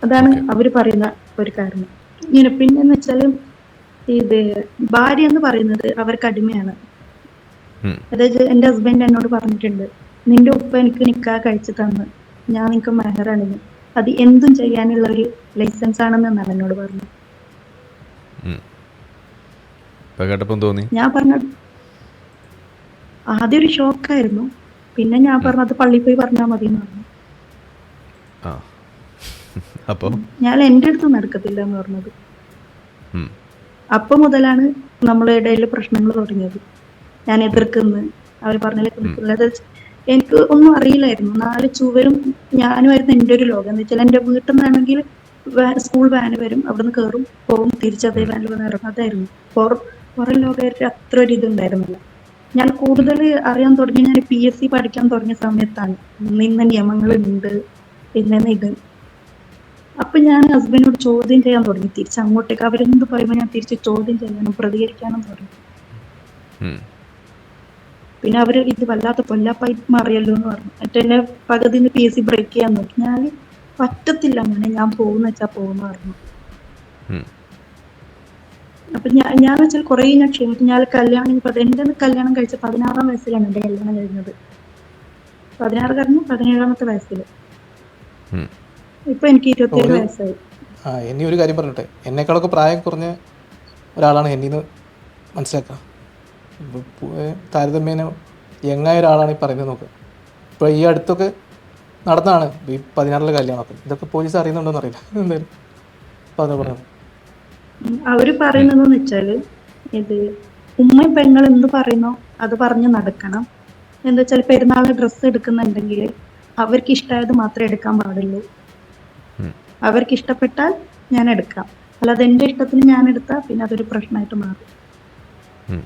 അതാണ് അവര് പറയുന്ന ഒരു കാരണം. ഇങ്ങനെ പിന്നെന്ന് വെച്ചാല് ഇത് ഭാര്യ എന്ന് പറയുന്നത് അവർക്ക് അടിമയാണ്. അതായത് എന്റെ ഹസ്ബൻഡ് എന്നോട് പറഞ്ഞിട്ടുണ്ട്, നിന്റെ ഉപ്പ എനിക്ക് നിക്കാഹ് കഴിച്ചു തന്ന്, ഞാൻ നിനക്ക് മെഹറാണിന്, അത് എന്തും ചെയ്യാനുള്ള ഒരു ലൈസൻസ് ആണെന്നാണ് എന്നോട് പറഞ്ഞത്. ഞാൻ പറഞ്ഞത് ആദ്യം ഒരു ഷോക്കായിരുന്നു, പിന്നെ ഞാൻ പറഞ്ഞത് പള്ളിയിൽ പോയി പറഞ്ഞാൽ മതി എന്ന് പറഞ്ഞു. ഞാൻ എന്റെ അടുത്ത് നടക്കത്തില്ല എന്ന് പറഞ്ഞത്. അപ്പൊ മുതലാണ് നമ്മളെ ഇടയിൽ പ്രശ്നങ്ങൾ തുടങ്ങിയത്. ഞാൻ എതിർക്കുന്നു, അവർ പറഞ്ഞാൽ എനിക്ക് ഒന്നും അറിയില്ലായിരുന്നു. 4 ചുവരും ഞാനുമായിരുന്നു എൻ്റെ ഒരു ലോകം. എന്ന് വെച്ചാൽ എൻ്റെ വീട്ടിൽ നിന്നാണെങ്കിൽ സ്കൂൾ വാന് വരും, അവിടുന്ന് കയറും പോകും, തിരിച്ചതേ വാനിൽ വന്ന് ഇറങ്ങും, അതായിരുന്നു. പുറം ലോകമായിട്ട് അത്ര ഒരു ഇതുണ്ടായിരുന്നില്ല. ഞാൻ കൂടുതൽ അറിയാൻ തുടങ്ങി ഞാൻ PSC പഠിക്കാൻ തുടങ്ങിയ സമയത്താണ്. ഇന്ന നിയമങ്ങളുണ്ട്, പിന്നെ ഇത്. അപ്പൊ ഞാൻ ഹസ്ബൻഡിനോട് ചോദ്യം ചെയ്യാൻ തുടങ്ങി, തിരിച്ച് അങ്ങോട്ടേക്ക് അവരെന്ത് പറയുമ്പോൾ ഞാൻ തിരിച്ച് ചോദ്യം ചെയ്യാനും പ്രതികരിക്കാനും തുടങ്ങി. പിന്നെ അവര് ഇത് വല്ലാത്ത കൊല്ലാപ്പായി മാറിയല്ലോ എന്ന് പറഞ്ഞു. എന്നിട്ട് എന്നെ പകുതിന്ന് PSC ബ്രേക്ക് ചെയ്യാൻ നോക്കി. ഞാൻ പറ്റത്തില്ല, അങ്ങനെ ഞാൻ പോകുന്ന വെച്ചാൽ പോകുന്ന പറഞ്ഞു. അപ്പൊ ഞാൻ വെച്ചാൽ കുറെ ഞാൻ ക്ഷമിച്ചു. ഞാൻ എന്റെ കല്യാണം കഴിച്ച 16-ാം വയസ്സിലാണ് എന്റെ കല്യാണം കഴിഞ്ഞത്. 16 കഴിഞ്ഞു 17-ാമത്തെ വയസ്സിൽ. ഇപ്പൊ എനിക്ക് 27 വയസ്സായി. എന്നെ ഒരു കാര്യം പറഞ്ഞിട്ടെ, എന്നെക്കാളൊക്കെ പ്രായം കുറഞ്ഞ ഒരാളാണ് എന്നിന്ന് മനസ്സിലാക്കുക. താരതമ്യേന യങ്ങായ ഒരാളാണ് ഈ പറയുന്നത്. നോക്കുക, ഇപ്പോൾ ഈ അടുത്തൊക്കെ നടന്നതാണ് ഈ 16-ലെ കല്യാണമൊക്കെ. ഇതൊക്കെ പോലീസ് അറിയുന്നുണ്ടോന്ന് അറിയില്ല. എന്തായാലും പറഞ്ഞു അവര് പറയുന്നതെന്ന് വെച്ചാല്, ഇത് ഉമ്മയും പെങ്ങൾ എന്ത് പറയുന്നോ അത് പറഞ്ഞ് നടക്കണം. എന്താ വെച്ചാൽ പെരുന്നാളിന് ഡ്രസ്സ് എടുക്കുന്നുണ്ടെങ്കിൽ അവർക്ക് ഇഷ്ടമായത് മാത്രമേ എടുക്കാൻ പാടുള്ളൂ. അവർക്ക് ഇഷ്ടപ്പെട്ടാൽ ഞാൻ എടുക്കാം, അല്ലാതെ എൻ്റെ ഇഷ്ടത്തിന് ഞാൻ എടുത്താൽ പിന്നെ അതൊരു പ്രശ്നമായിട്ട് മാറും. ഉം.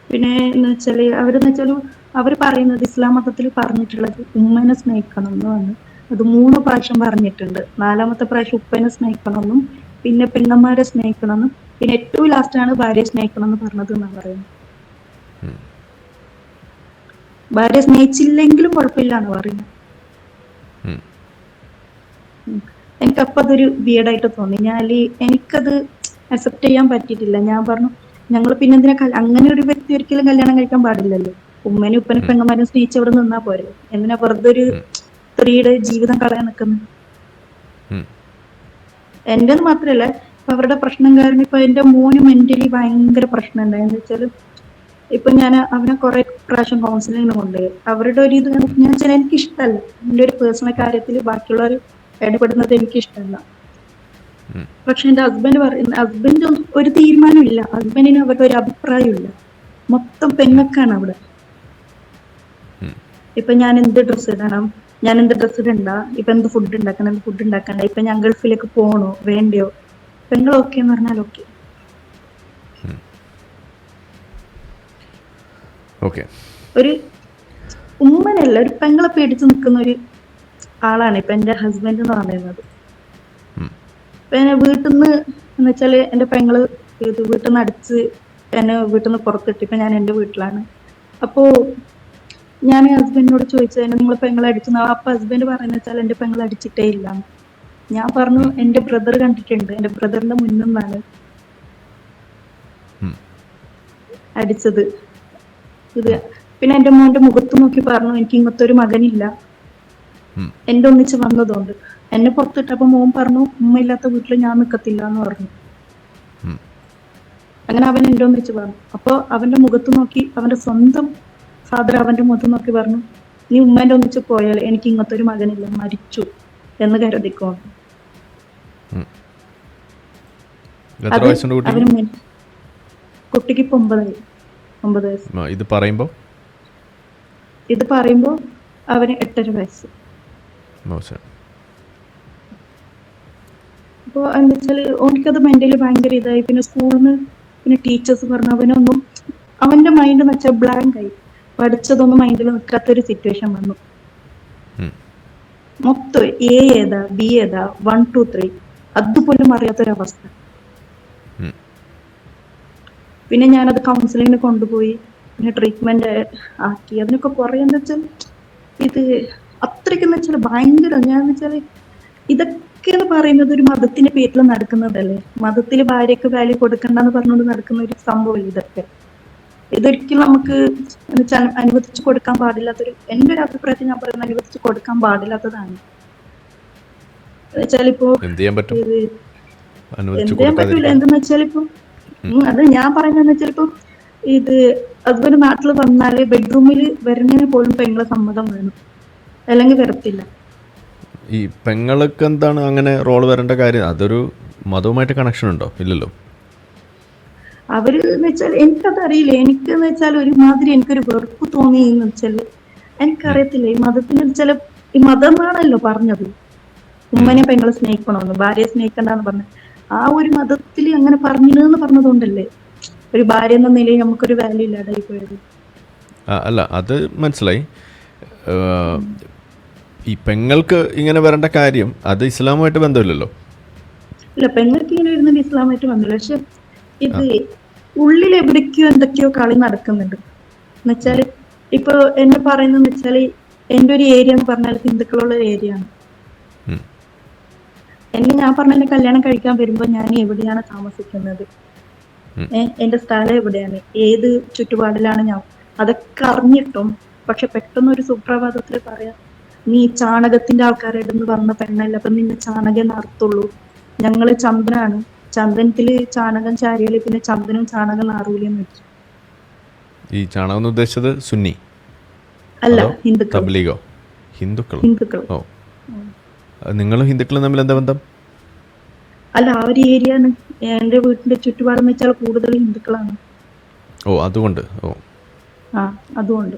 പിന്നെ എന്ന് വെച്ചാല് അവരെന്ന് വെച്ചാല് അവർ പറയുന്നത് ഇസ്ലാം മതത്തിൽ പറഞ്ഞിട്ടുള്ളത് ഉമ്മനെ സ്നേഹിക്കണം എന്നാണ്. അത് 3 പ്രാവശ്യം പറഞ്ഞിട്ടുണ്ട്. 4ാമത്തെ പ്രാവശ്യം ഉപ്പനെ സ്നേഹിക്കണമെന്നും പിന്നെ പെങ്ങന്മാരെ സ്നേഹിക്കണമെന്നും പിന്നെ ഏറ്റവും ലാസ്റ്റാണ് ഭാര്യയെ സ്നേഹിക്കണം എന്ന് പറഞ്ഞത് എന്നാണ് പറയുന്നത്. ഉം. ഭാര്യ സ്നേഹിച്ചില്ലെങ്കിലും കുഴപ്പമില്ല എന്ന് പറയുന്നത്. ഉം. എനിക്കപ്പം അതൊരു വിയർഡായിട്ട് തോന്നി. എനിക്കത് അക്സെപ്റ്റ് ചെയ്യാൻ പറ്റിയിട്ടില്ല. ഞാൻ പറഞ്ഞു ഞങ്ങൾ പിന്നെ എന്തിനാ അങ്ങനെ ഒരു വ്യക്തി ഒരിക്കലും കല്യാണം കഴിക്കാൻ പാടില്ലല്ലോ. ഉമ്മനും ഉപ്പനും പെങ്ങന്മാരും സ്നേഹിച്ച് അവിടെ നിന്നാ പോരെ, എന്തിനാ വെറുതെ ഒരു സ്ത്രീയുടെ ജീവിതം കളയാൻ നിൽക്കുന്നത്? ഉം. എന്റേത് മാത്രല്ല, ഇപ്പൊ അവരുടെ പ്രശ്നം കാരണം ഇപ്പൊ എന്റെ മോന് മെന്റലി ഭയങ്കര പ്രശ്നം ഉണ്ടായെന്ന് വെച്ചാല് ഇപ്പൊ ഞാൻ അവനെ കുറെ പ്രാവശ്യം കൗൺസിലിങ്ങിന് കൊണ്ടുപോയി. അവരുടെ ഒരു ഇത് ഞാൻ വെച്ചാൽ എനിക്ക് ഇഷ്ടമല്ല, എന്റെ ഒരു പേഴ്സണൽ കാര്യത്തിൽ ബാക്കിയുള്ളവർ ഇടപെടുന്നത് എനിക്ക് ഇഷ്ടമല്ല. ഉം. പക്ഷെ എന്റെ ഹസ്ബൻഡ് ഒരു തീരുമാനമില്ല, ഹസ്ബൻഡിന് അവരുടെ ഒരു അഭിപ്രായമില്ല, മൊത്തം പെങ്ങക്കാണ് അവിടെ. ഉം. ഇപ്പൊ ഞാൻ എന്ത് ഡ്രസ്സ് ഇടണം, ഞാൻ എന്ത് ഡ്രസ്സ് ഇടണ്ട, ഇപ്പൊ എന്ത് ഫുഡ് ഉണ്ടാക്കണം, എന്ത് ഫുഡ് ഉണ്ടാക്കണ്ട, ഇപ്പൊ ഞാൻ ഗൾഫിലേക്ക് പോകണോ വേണ്ടയോ, പെങ്ങൾ ഓക്കെ എന്ന് പറഞ്ഞാൽ ഓക്കെ. ഓക്കെ. ഒരു ഉമ്മനല്ല, ഒരു പെങ്ങളെ പേടിച്ച് നിൽക്കുന്ന ഒരു ആളാണ് ഇപ്പൊ എന്റെ ഹസ്ബൻഡ് എന്ന് പറയുന്നത്. ഉം. ഇപ്പൊ എന്നെ വീട്ടിൽ നിന്ന് എന്ന് വെച്ചാല് എന്റെ പെങ്ങള് വീട്ടിൽ നിന്ന് അടിച്ച് എന്നെ വീട്ടിൽ നിന്ന് പുറത്തിട്ട് ഇപ്പൊ ഞാൻ എന്റെ വീട്ടിലാണ്. അപ്പോ ഞാൻ ഹസ്ബൻഡിനോട് ചോദിച്ചതിന് നിങ്ങൾ പെങ്ങളെ അടിച്ചു, അപ്പൊ ഹസ്ബൻഡ് പറയുന്ന വെച്ചാൽ എന്റെ പെങ്ങളെ അടിച്ചിട്ടേ ഇല്ല. ഞാൻ പറഞ്ഞു എന്റെ ബ്രദർ കണ്ടിട്ടുണ്ട്, എന്റെ ബ്രദറിന്റെ മുന്നിൽ നിന്നാണ് ഉം. അടിച്ചത് ഇത്. പിന്നെ എന്റെ മോന്റെ മുഖത്ത് നോക്കി പറഞ്ഞു എനിക്ക് ഇങ്ങനത്തെ ഒരു മകനില്ല, ഉം. എന്റെ ഒന്നിച്ച് വന്നതുകൊണ്ട്. എന്നെ പുറത്തിട്ടപ്പോ മോൻ പറഞ്ഞു ഉമ്മ ഇല്ലാത്ത വീട്ടിൽ ഞാൻ നിക്കത്തില്ല എന്ന് പറഞ്ഞു. ഉം. അങ്ങനെ അവൻ എന്റെ ഒന്നിച്ച് പറഞ്ഞു. അപ്പൊ അവന്റെ മുഖത്ത് നോക്കി, അവന്റെ സ്വന്തം ഫാദർ അവന്റെ മുഖത്ത് നോക്കി പറഞ്ഞു നീ ഉമ്മേന്റെ ഒന്നിച്ച് പോയാൽ എനിക്ക് ഇങ്ങനത്തെ ഒരു മകനില്ല, മരിച്ചു എന്ന് കരുതിക്കോ. ഉം. എത്ര അത് വയസ്സുണ്ട് കുട്ടിക്ക്? അവന് കുട്ടിക്ക് ഇപ്പൊ 9 വയസ്സ്. ഇത് പറയുമ്പോൾ ഇത് പറയുമ്പോ അവന് 8.5 വയസ്സ്. മോശം. അപ്പൊ എന്താ വെച്ചാല് ഓനിക്കത് മെന്റലി ഭയങ്കര ഇതായി. പിന്നെ സ്കൂളിൽ നിന്ന് പിന്നെ ടീച്ചേഴ്സ് പറഞ്ഞു അവനൊന്നും, അവന്റെ മൈൻഡ് എന്ന് വെച്ചാൽ ബ്ലാങ്ക് ആയി, പഠിച്ചതൊന്നും മൈൻഡിൽ നിൽക്കാത്തൊരു സിറ്റുവേഷൻ വന്നു. ഉം. മൊത്തം എ ഏതാ ബി ഏതാ 1 2 3 അതുപോലും അറിയാത്തൊരവസ്ഥ. ഉം. പിന്നെ ഞാനത് കൗൺസിലിങ്ങിന് കൊണ്ടുപോയി, പിന്നെ ട്രീറ്റ്മെന്റ് ആക്കി. അതിനൊക്കെ കുറെ എന്താ വെച്ചാൽ ഇത് അത്രയ്ക്കെന്ന് വെച്ചാൽ ഭയങ്കര, ഞാൻ വെച്ചാല് ഇതൊക്കെയെന്ന് പറയുന്നത് ഒരു മതത്തിന്റെ പേരിൽ നടക്കുന്നതല്ലേ. മതത്തിൽ ഭാര്യക്ക് വാല്യൂ കൊടുക്കണ്ടെന്ന് പറഞ്ഞുകൊണ്ട് നടക്കുന്ന ഒരു സംഭവം ഇതൊക്കെ. ഇതൊരിക്കലും നമുക്ക് അനുവദിച്ചു കൊടുക്കാൻ പാടില്ലാത്തൊരു, എന്റെ ഒരു അഭിപ്രായത്തിൽ ഞാൻ പറയുന്നത് അനുവദിച്ചു കൊടുക്കാൻ പാടില്ലാത്തതാണ്. വെച്ചാലിപ്പോ എന്ത് ചെയ്യാൻ പറ്റും? ഇത് അനുവദിച്ചു എന്ത് ചെയ്യാൻ പറ്റൂല. കൊടുക്കാതിരിക്കാൻ. എന്തെന്ന് വെച്ചാലിപ്പോ അത് ഞാൻ പറയുന്നതെന്ന് വെച്ചാലിപ്പോ ഇത് ഹസ്ബൻഡ് നാട്ടിൽ വന്നാല് ബെഡ്റൂമിൽ വരുന്നതിന് പോലും പെങ്ങളെ സമ്മതം വേണം, അല്ലെങ്കിൽ വരത്തില്ല. ഈ പെങ്ങൾക്ക് എന്താണ് അങ്ങനെ റോൾ വരേണ്ട കാര്യം? അതൊരു മതവുമായിട്ട് കണക്ഷൻ ഉണ്ടോ? ഇല്ലല്ലോ. അവര് എന്ന് വെച്ചാൽ എനിക്കത് അറിയില്ല. എനിക്കെന്ന് വെച്ചാൽ ഒരുമാതിരി എനിക്കൊരു വെറുപ്പ് തോന്നി എന്ന് വെച്ചാല് എനിക്കറിയത്തില്ല. ഈ മതത്തിന് ചില ഈ മതമാണല്ലോ പറഞ്ഞത് ഉമ്മനെ പെങ്ങളെ സ്നേഹിക്കണമെന്ന്, ഭാര്യയെ സ്നേഹിക്കണ്ടെന്ന് പറഞ്ഞു. ആ ഒരു മതത്തിൽ അങ്ങനെ പറഞ്ഞില്ലെന്ന് പറഞ്ഞതുകൊണ്ടല്ലേ ഒരു ഭാര്യ എന്ന നിലയിൽ നമുക്കൊരു വാല്യൂ ഇല്ലാതായി പോയത്. അല്ല, അത് മനസ്സിലായി. ഈ പെങ്ങൾക്ക് ഇങ്ങനെ വരേണ്ട കാര്യം അത് ഇസ്ലാമുമായിട്ട് ബന്ധമില്ലല്ലോ. ഇല്ല, പെങ്ങൾക്ക് ഇങ്ങനെ വരുന്നത് ഇസ്ലാമായിട്ട് വന്നില്ല. പക്ഷെ ഇത് ഉള്ളിൽ എവിടേക്കോ എന്തൊക്കെയോ കളി നടക്കുന്നുണ്ട്. എന്നുവെച്ചാല് ഇപ്പൊ എന്നെ പറയുന്നതെന്ന് വെച്ചാല് എന്റെ ഒരു ഏരിയ എന്ന് പറഞ്ഞാൽ ഹിന്ദുക്കളുള്ള ഒരു ഏരിയ ആണ്. ഉം. ഞാൻ പറഞ്ഞ എന്നെ കല്യാണം കഴിക്കാൻ വരുമ്പോ ഞാൻ എവിടെയാണ് താമസിക്കുന്നത്, എന്റെ സ്ഥലം എവിടെയാണ്, ഏത് ചുറ്റുപാടിലാണ് ഞാൻ, അതൊക്കെ അറിഞ്ഞിട്ടും പക്ഷെ പെട്ടെന്ന് ഒരു സുപ്രഭാതത്തിൽ പറയാം നീ ചാണകത്തിന്റെ ആൾക്കാരുടെ നിന്ന് വന്ന പെണ്ണല്ല, അപ്പൊ നിന്നെ ചാണകം നടത്തുള്ളൂ, ഞങ്ങള് ചന്ദനാണ്, ചന്ദനത്തില് ചാണകം ചാരിയാല് പിന്നെ ചന്ദനം ചാണകം നാറൂലെന്ന് വെച്ചു. ഈ ചാണകം എന്ന് ഉദ്ദേശിച്ചത് സുന്നി അല്ല, അതോ ഹിന്ദുക്കൾ. തബ്ലീഗോ? ഹിന്ദുക്കൾ. ഹിന്ദുക്കൾ. ഓ, നിങ്ങളും ഹിന്ദുക്കളും തമ്മിൽ എന്താ ബന്ധം? അല്ല, ആ ഒരു ഏരിയ ആണ് എന്റെ വീട്ടിന്റെ ചുറ്റുപാടെന്ന് വെച്ചാൽ കൂടുതൽ ഹിന്ദുക്കളാണ്. ഓ, അതുകൊണ്ട്. ഓ, ആ, അതുകൊണ്ട്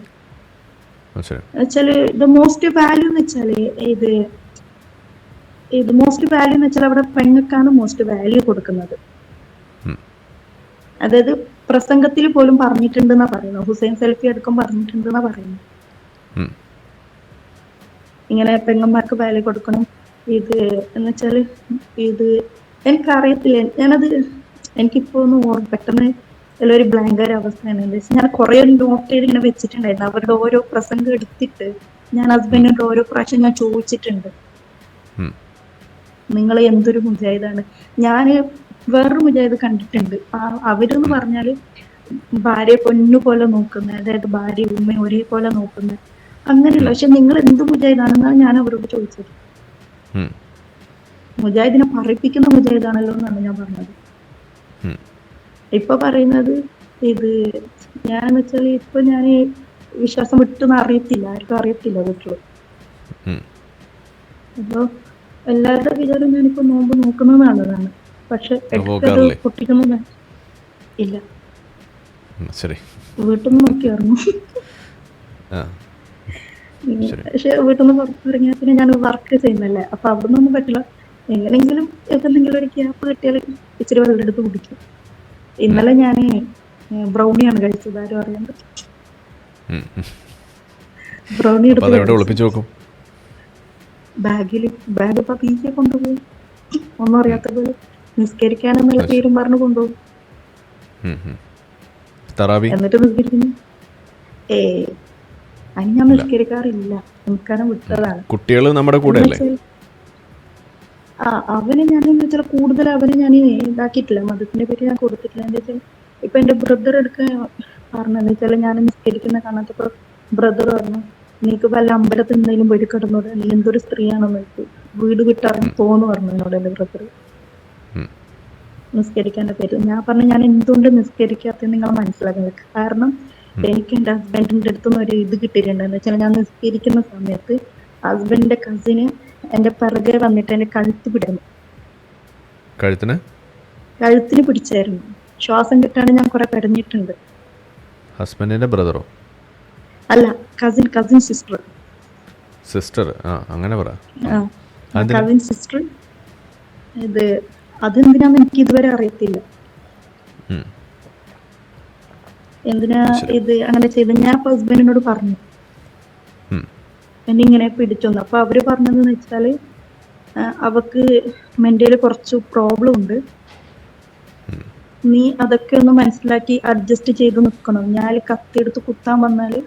ശരി. വെച്ചാല് ദ മോസ്റ്റ് വാല്യൂ എന്ന് വെച്ചാല് ഇത് ഇത് മോസ്റ്റ് വാല്യൂ എന്ന് വെച്ചാൽ അവിടെ പെണ്ണുക്കാണ് മോസ്റ്റ് വാല്യൂ കൊടുക്കുന്നത്. ഉം. അതായത് പ്രസംഗത്തിൽ പോലും പറഞ്ഞിട്ടുണ്ടെന്നാ പറയുന്നത്, ഹുസൈൻ സെൽഫി അടക്കം പറഞ്ഞിട്ടുണ്ടെന്നാ പറയുന്നത്. ഉം. ഇങ്ങനെ പെങ്ങന്മാർക്ക് വാല്യൂ കൊടുക്കണം. ഇത് എന്ന് വെച്ചാല് ഇത് എനിക്കറിയത്തില്ല, ഞാനത് എനിക്കിപ്പോ ഒന്ന് പെട്ടെന്ന് ഒരു ബ്ലാങ്ക് ഒരു അവസ്ഥയാണ്. എന്താ വെച്ചാൽ ഞാൻ കുറെ നോട്ട് ചെയ്ത് ഇങ്ങനെ വെച്ചിട്ടുണ്ടായിരുന്നു. അവരുടെ ഓരോ പ്രസംഗം എടുത്തിട്ട് ഞാൻ ഹസ്ബൻഡിനോട് ഓരോ പ്രാവശ്യം ഞാൻ ചോദിച്ചിട്ടുണ്ട്, ഉം. നിങ്ങൾ എന്തൊരു മുജാഹിദാണ്. ഞാന് വേറൊരു മുജാഹിദ് കണ്ടിട്ടുണ്ട്. അവരെന്ന് പറഞ്ഞാല് ഭാര്യയെ പൊന്നു പോലെ നോക്കുന്നത്, അതായത് ഭാര്യ ഉമ്മയും ഒരേപോലെ നോക്കുന്നത് അങ്ങനെയല്ല. പക്ഷെ നിങ്ങൾ എന്ത് മുജാഹിദാണെന്നാണ് ഞാൻ അവരോട് ചോദിച്ചത്. ഉം. മുജാഹിദിനെ പറയിപ്പിക്കുന്ന മുജാഹിദാണല്ലോ എന്നാണ് ഞാൻ പറഞ്ഞത്. ഉം. ഇപ്പൊ പറയുന്നത് ഇത് ഞാന്ന് വെച്ചാല് ഇപ്പൊ ഞാൻ വിശ്വാസം വിട്ടെന്ന് അറിയത്തില്ല, ആർക്കും അറിയത്തില്ല വീട്ടില്. ഉം. അപ്പൊ എല്ലാവരുടെ വിചാരം ഞാനിപ്പോ നോമ്പ് നോക്കുന്നത് നല്ലതാണ്, പക്ഷെ ഇടയ്ക്കത് നോക്കാറില്ലേ? പൊട്ടിക്കുന്നത് ഇല്ല. ശരി. വീട്ടിൽ നിന്ന് നോക്കിയായിരുന്നു. ആ ശരി. പക്ഷെ വീട്ടിൽ നിന്ന് പുറത്തിറങ്ങിയ പിന്നെ ഞാൻ വർക്ക് ചെയ്യുന്നല്ലേ, അപ്പൊ അവിടെ നിന്നൊന്നും പറ്റില്ല. എങ്ങനെങ്കിലും എന്തെങ്കിലും ഒരു ഗ്യാപ്പ് കിട്ടിയാൽ ഇച്ചിരി വെള്ളം എടുത്ത് കുടിക്കും. ഇന്നലെ ഞാൻ ബ്രൗണിയാണ് കഴിച്ചത്, ആരും അറിയാണ്ട്. ഉം. ഉം. ബ്രൗണി അപ്പൊ അതെവിടെ എടുത്ത് ഒളിപ്പിച്ചു വെക്കും? ബാഗ് ഇപ്പൊ പീക്കെ കൊണ്ടുപോകും, ഒന്നും അറിയാത്ത പോലെ നിസ്കരിക്കാനെന്നുള്ള പേരും പറഞ്ഞു കൊണ്ടുപോകും. ഉം. ഉം. തറാവി എന്നിട്ട് നിസ്കരിക്കുന്നു. അതിന് ഞാൻ നിസ്കരിക്കാറില്ല, നിസ്കാരം വിട്ടതാണ്. കുട്ടികൾ നമ്മുടെ കൂടെ അല്ലേ? അവനെ ഞാൻ വെച്ചാൽ കൂടുതൽ അവനെ ഞാൻ ഇതാക്കിയിട്ടില്ല, മതത്തിന്റെ പേര് ഞാൻ കൊടുത്തിട്ടില്ല. എന്താ വെച്ചാൽ ഇപ്പൊ എന്റെ ബ്രദർ എടുക്കാൻ പറഞ്ഞെന്ന് വെച്ചാൽ ഞാൻ നിസ്കരിക്കുന്ന കാണാത്തപ്പോ ബ്രദർ പറഞ്ഞു, നീക്ക് വല്ല അമ്പലത്തിൽ എന്തെങ്കിലും വീട് കിടന്നോട്, നീ എന്തൊരു സ്ത്രീയാണെന്ന് വെച്ചു വീട് വിട്ടിറങ്ങി പോന്ന് പറഞ്ഞു എന്നോട് എന്റെ ബ്രദർ. ഉം. നിസ്കരിക്കാന്റെ പേര് ഞാൻ പറഞ്ഞു, ഞാൻ എന്തുകൊണ്ട് നിസ്കരിക്കാത്ത നിങ്ങൾ മനസ്സിലാക്കുന്നത്. കാരണം എനിക്ക് എന്റെ ഹസ്ബൻഡിന്റെ അടുത്തുനിന്ന് ഒരു ഇത് കിട്ടിയിട്ടുണ്ട്. എന്ന് വെച്ചാൽ ഞാൻ നിസ്കരിക്കുന്ന സമയത്ത് ഹസ്ബൻഡിന്റെ കസിന് എന്റെ പിറകെ വന്നിട്ട് എന്റെ കഴുത്തിന് പിടിച്ചായിരുന്നു. ശ്വാസം കിട്ടാണ്ട് ഞാൻ കുറെ കരഞ്ഞിട്ടുണ്ട്. ഹസ്ബൻഡിന്റെ ബ്രദറോ? അല്ല, കസിൻ സിസ്റ്റർ. ആ അങ്ങനെ പറ. Cousin sister. ഇത് അതെന്തിനാന്ന് എനിക്ക് ഇതുവരെ അറിയത്തില്ല, ഉം. എന്തിനാ ഇത് അങ്ങനെ ചെയ്ത്. ഞാൻ ഇപ്പൊ ഹസ്ബൻഡിനോട് പറഞ്ഞു ഉം. എന്നെ ഇങ്ങനെ പിടിച്ചോന്ന്. അപ്പൊ അവര് പറഞ്ഞതെന്ന് വെച്ചാല് അവക്ക് മെന്റലി കുറച്ച് പ്രോബ്ലം ഉണ്ട്, നീ അതൊക്കെ ഒന്ന് മനസ്സിലാക്കി അഡ്ജസ്റ്റ് ചെയ്ത് നിക്കണം. ഞാൻ കത്തിയെടുത്ത് കുത്താൻ വന്നാല്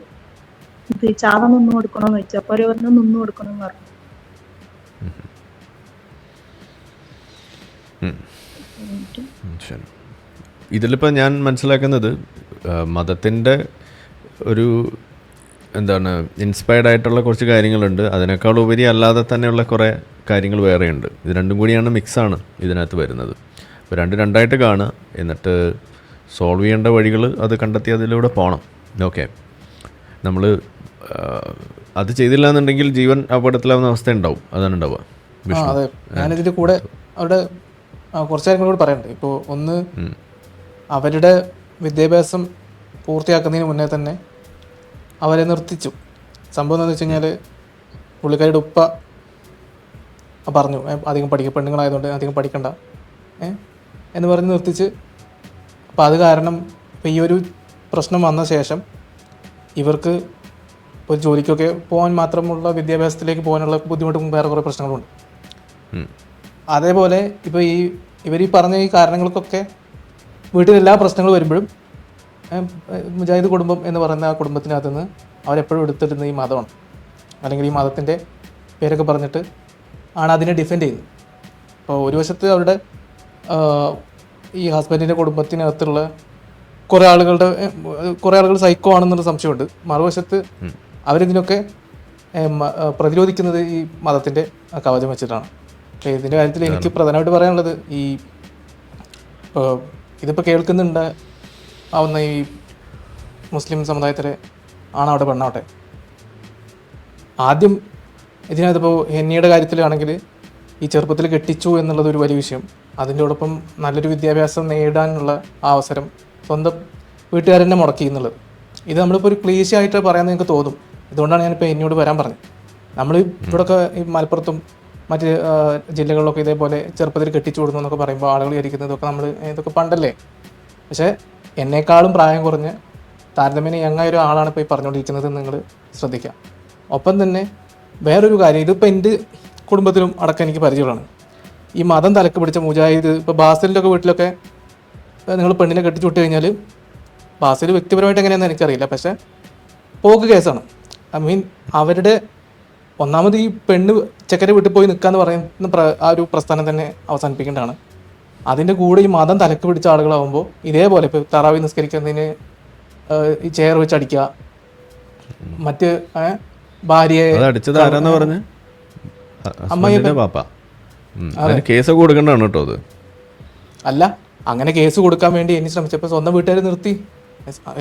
ഇത് ചാവ നിന്ന് കൊടുക്കണോന്ന് വെച്ചു. അപ്പൊ അവര് പറഞ്ഞു നിന്ന് കൊടുക്കണമെന്ന് പറഞ്ഞു. ശരി. ഇതിലിപ്പോൾ ഞാൻ മനസ്സിലാക്കുന്നത് മതത്തിൻ്റെ ഒരു എന്താണ് ഇൻസ്പയർഡ് ആയിട്ടുള്ള കുറച്ച് കാര്യങ്ങളുണ്ട്, അതിനേക്കാൾ ഉപരി അല്ലാതെ തന്നെയുള്ള കുറേ കാര്യങ്ങൾ വേറെയുണ്ട്. ഇത് രണ്ടും കൂടിയാണ് മിക്സാണ് ഇതിനകത്ത് വരുന്നത്. അപ്പോൾ രണ്ടായിട്ട് കാണുക, എന്നിട്ട് സോൾവ് ചെയ്യേണ്ട വഴികൾ അത് കണ്ടെത്തി അതിലൂടെ പോകണം. ഓക്കെ, നമ്മൾ അത് ചെയ്തില്ല എന്നുണ്ടെങ്കിൽ ജീവൻ അപകടത്തിലാവുന്ന അവസ്ഥ ഉണ്ടാവും. അതാണ് ഉണ്ടാവുക. അതെ, ഞാനിതിൻ്റെ കൂടെ അവിടെ കുറച്ച് കാര്യങ്ങളോട് പറയണ്ടേ. ഇപ്പോൾ ഒന്ന്, അവരുടെ വിദ്യാഭ്യാസം പൂർത്തിയാക്കുന്നതിന് മുന്നേ തന്നെ അവരെ നിർത്തിച്ചു. സംഭവം എന്താണെന്ന് വെച്ച് കഴിഞ്ഞാൽ പുള്ളിക്കാരുടെ ഉപ്പ പറഞ്ഞു അധികം പെണ്ണുങ്ങളായതുകൊണ്ട് അധികം പഠിക്കണ്ട എന്ന് പറഞ്ഞ് നിർത്തിച്ച്. അപ്പോൾ അത് കാരണം ഇപ്പോൾ ഈ ഒരു പ്രശ്നം വന്ന ശേഷം ഇവർക്ക് ഒരു ജോലിക്കൊക്കെ പോകാൻ മാത്രമുള്ള വിദ്യാഭ്യാസത്തിലേക്ക് പോകാനുള്ള ബുദ്ധിമുട്ടും വേറെ കുറേ പ്രശ്നങ്ങളുണ്ട്. അതേപോലെ ഇപ്പോൾ ഇവർ പറഞ്ഞ ഈ കാരണങ്ങൾക്കൊക്കെ വീട്ടിൽ എല്ലാ പ്രശ്നങ്ങളും വരുമ്പോഴും മുജാഹിദ് കുടുംബം എന്ന് പറയുന്ന ആ കുടുംബത്തിനകത്ത് നിന്ന് അവരെപ്പോഴും എടുത്തിരുന്ന ഈ മതമാണ്, അല്ലെങ്കിൽ ഈ മതത്തിൻ്റെ പേരൊക്കെ പറഞ്ഞിട്ട് ആണ് അതിനെ ഡിഫെൻഡ് ചെയ്യുന്നത്. അപ്പോൾ ഒരു വശത്ത് അവരുടെ ഈ ഹസ്ബൻഡിൻ്റെ കുടുംബത്തിനകത്തുള്ള കുറേ ആളുകൾ സൈക്കോ ആണെന്നുള്ള സംശയമുണ്ട്. മറുവശത്ത് അവരിതിനൊക്കെ പ്രതിരോധിക്കുന്നത് ഈ മതത്തിൻ്റെ കവചം വെച്ചിട്ടാണ്. അപ്പോൾ ഇതിൻ്റെ കാര്യത്തിൽ എനിക്ക് പ്രധാനമായിട്ട് പറയാനുള്ളത്, ഇതിപ്പോൾ കേൾക്കുന്നുണ്ട് ആവുന്ന ഈ മുസ്ലിം സമുദായത്തിലെ ആണാവട്ടെ പെണ്ണാവട്ടെ, ആദ്യം ഇതിനകത്തിപ്പോൾ ഹെന്നിയുടെ കാര്യത്തിലാണെങ്കിൽ ഈ ചെറുപ്പത്തിൽ കെട്ടിച്ചു എന്നുള്ളത് ഒരു വലിയ വിഷയം. അതിൻ്റെയോടൊപ്പം നല്ലൊരു വിദ്യാഭ്യാസം നേടാനുള്ള ആ അവസരം സ്വന്തം വീട്ടുകാർ തന്നെ മുടക്കി എന്നുള്ളത്, ഇത് നമ്മളിപ്പോൾ ഒരു ക്ലീശയായിട്ട് പറയാമെന്ന് എനിക്ക് തോന്നും. ഇതുകൊണ്ടാണ് ഞാനിപ്പോൾ എന്നോട് വരാൻ പറഞ്ഞത്. നമ്മൾ ഇവിടെയൊക്കെ ഈ മലപ്പുറത്തും മറ്റ് ജില്ലകളിലൊക്കെ ഇതേപോലെ ചെറുപ്പത്തിൽ കെട്ടിച്ചു കൊടുക്കുന്നു എന്നൊക്കെ പറയുമ്പോൾ ആളുകൾ വിചാരിക്കുന്നതൊക്കെ നമ്മൾ ഇതൊക്കെ പണ്ടല്ലേ. പക്ഷേ എന്നേക്കാളും പ്രായം കുറഞ്ഞ് താരതമ്യേന യങ്ങായ ഒരു ആളാണ് ഇപ്പോൾ ഈ പറഞ്ഞുകൊണ്ടിരിക്കുന്നത് നിങ്ങൾ ശ്രദ്ധിക്കുക. ഒപ്പം തന്നെ വേറൊരു കാര്യം, ഇതിപ്പോൾ എൻ്റെ കുടുംബത്തിലും അടക്കം എനിക്ക് പരിചയമാണ്. ഈ മതം തലക്ക് പിടിച്ച മുജാഹിദ്, ഇപ്പോൾ ബാസിലിൻ്റെ ഒക്കെ വീട്ടിലൊക്കെ നിങ്ങൾ പെണ്ണിനെ കെട്ടിച്ചു വിട്ട് കഴിഞ്ഞാൽ, ബാസിൽ വ്യക്തിപരമായിട്ട് എങ്ങനെയാണെന്ന് എനിക്കറിയില്ല, പക്ഷേ പോക്ക് കേസാണ്. ഐ മീൻ അവരുടെ ഒന്നാമത് ഈ പെണ്ണ് ചെക്കൻ്റെ വീട്ടിൽ പോയി നിൽക്കാന്ന് പറയുന്ന ആ ഒരു പ്രസ്ഥാനം തന്നെ അവസാനിപ്പിക്കേണ്ടതാണ്. അതിൻ്റെ കൂടെ ഈ മതം തലക്ക് പിടിച്ച ആളുകളാകുമ്പോൾ ഇതേപോലെ ഇപ്പോൾ തറാവി നിസ്കരിക്കുന്നതിന് ഈ ചെയർ വെച്ച് അടിക്കുക, മറ്റ് ഭാര്യയെ അമ്മയുടെ പാപ്പ കേസ് കൊടുക്കണ്ടാണ് കേട്ടോ. അത് അല്ല, അങ്ങനെ കേസ് കൊടുക്കാൻ വേണ്ടി എന്നെ ശ്രമിച്ചപ്പോൾ സ്വന്തം വീട്ടുകാർ നിർത്തി,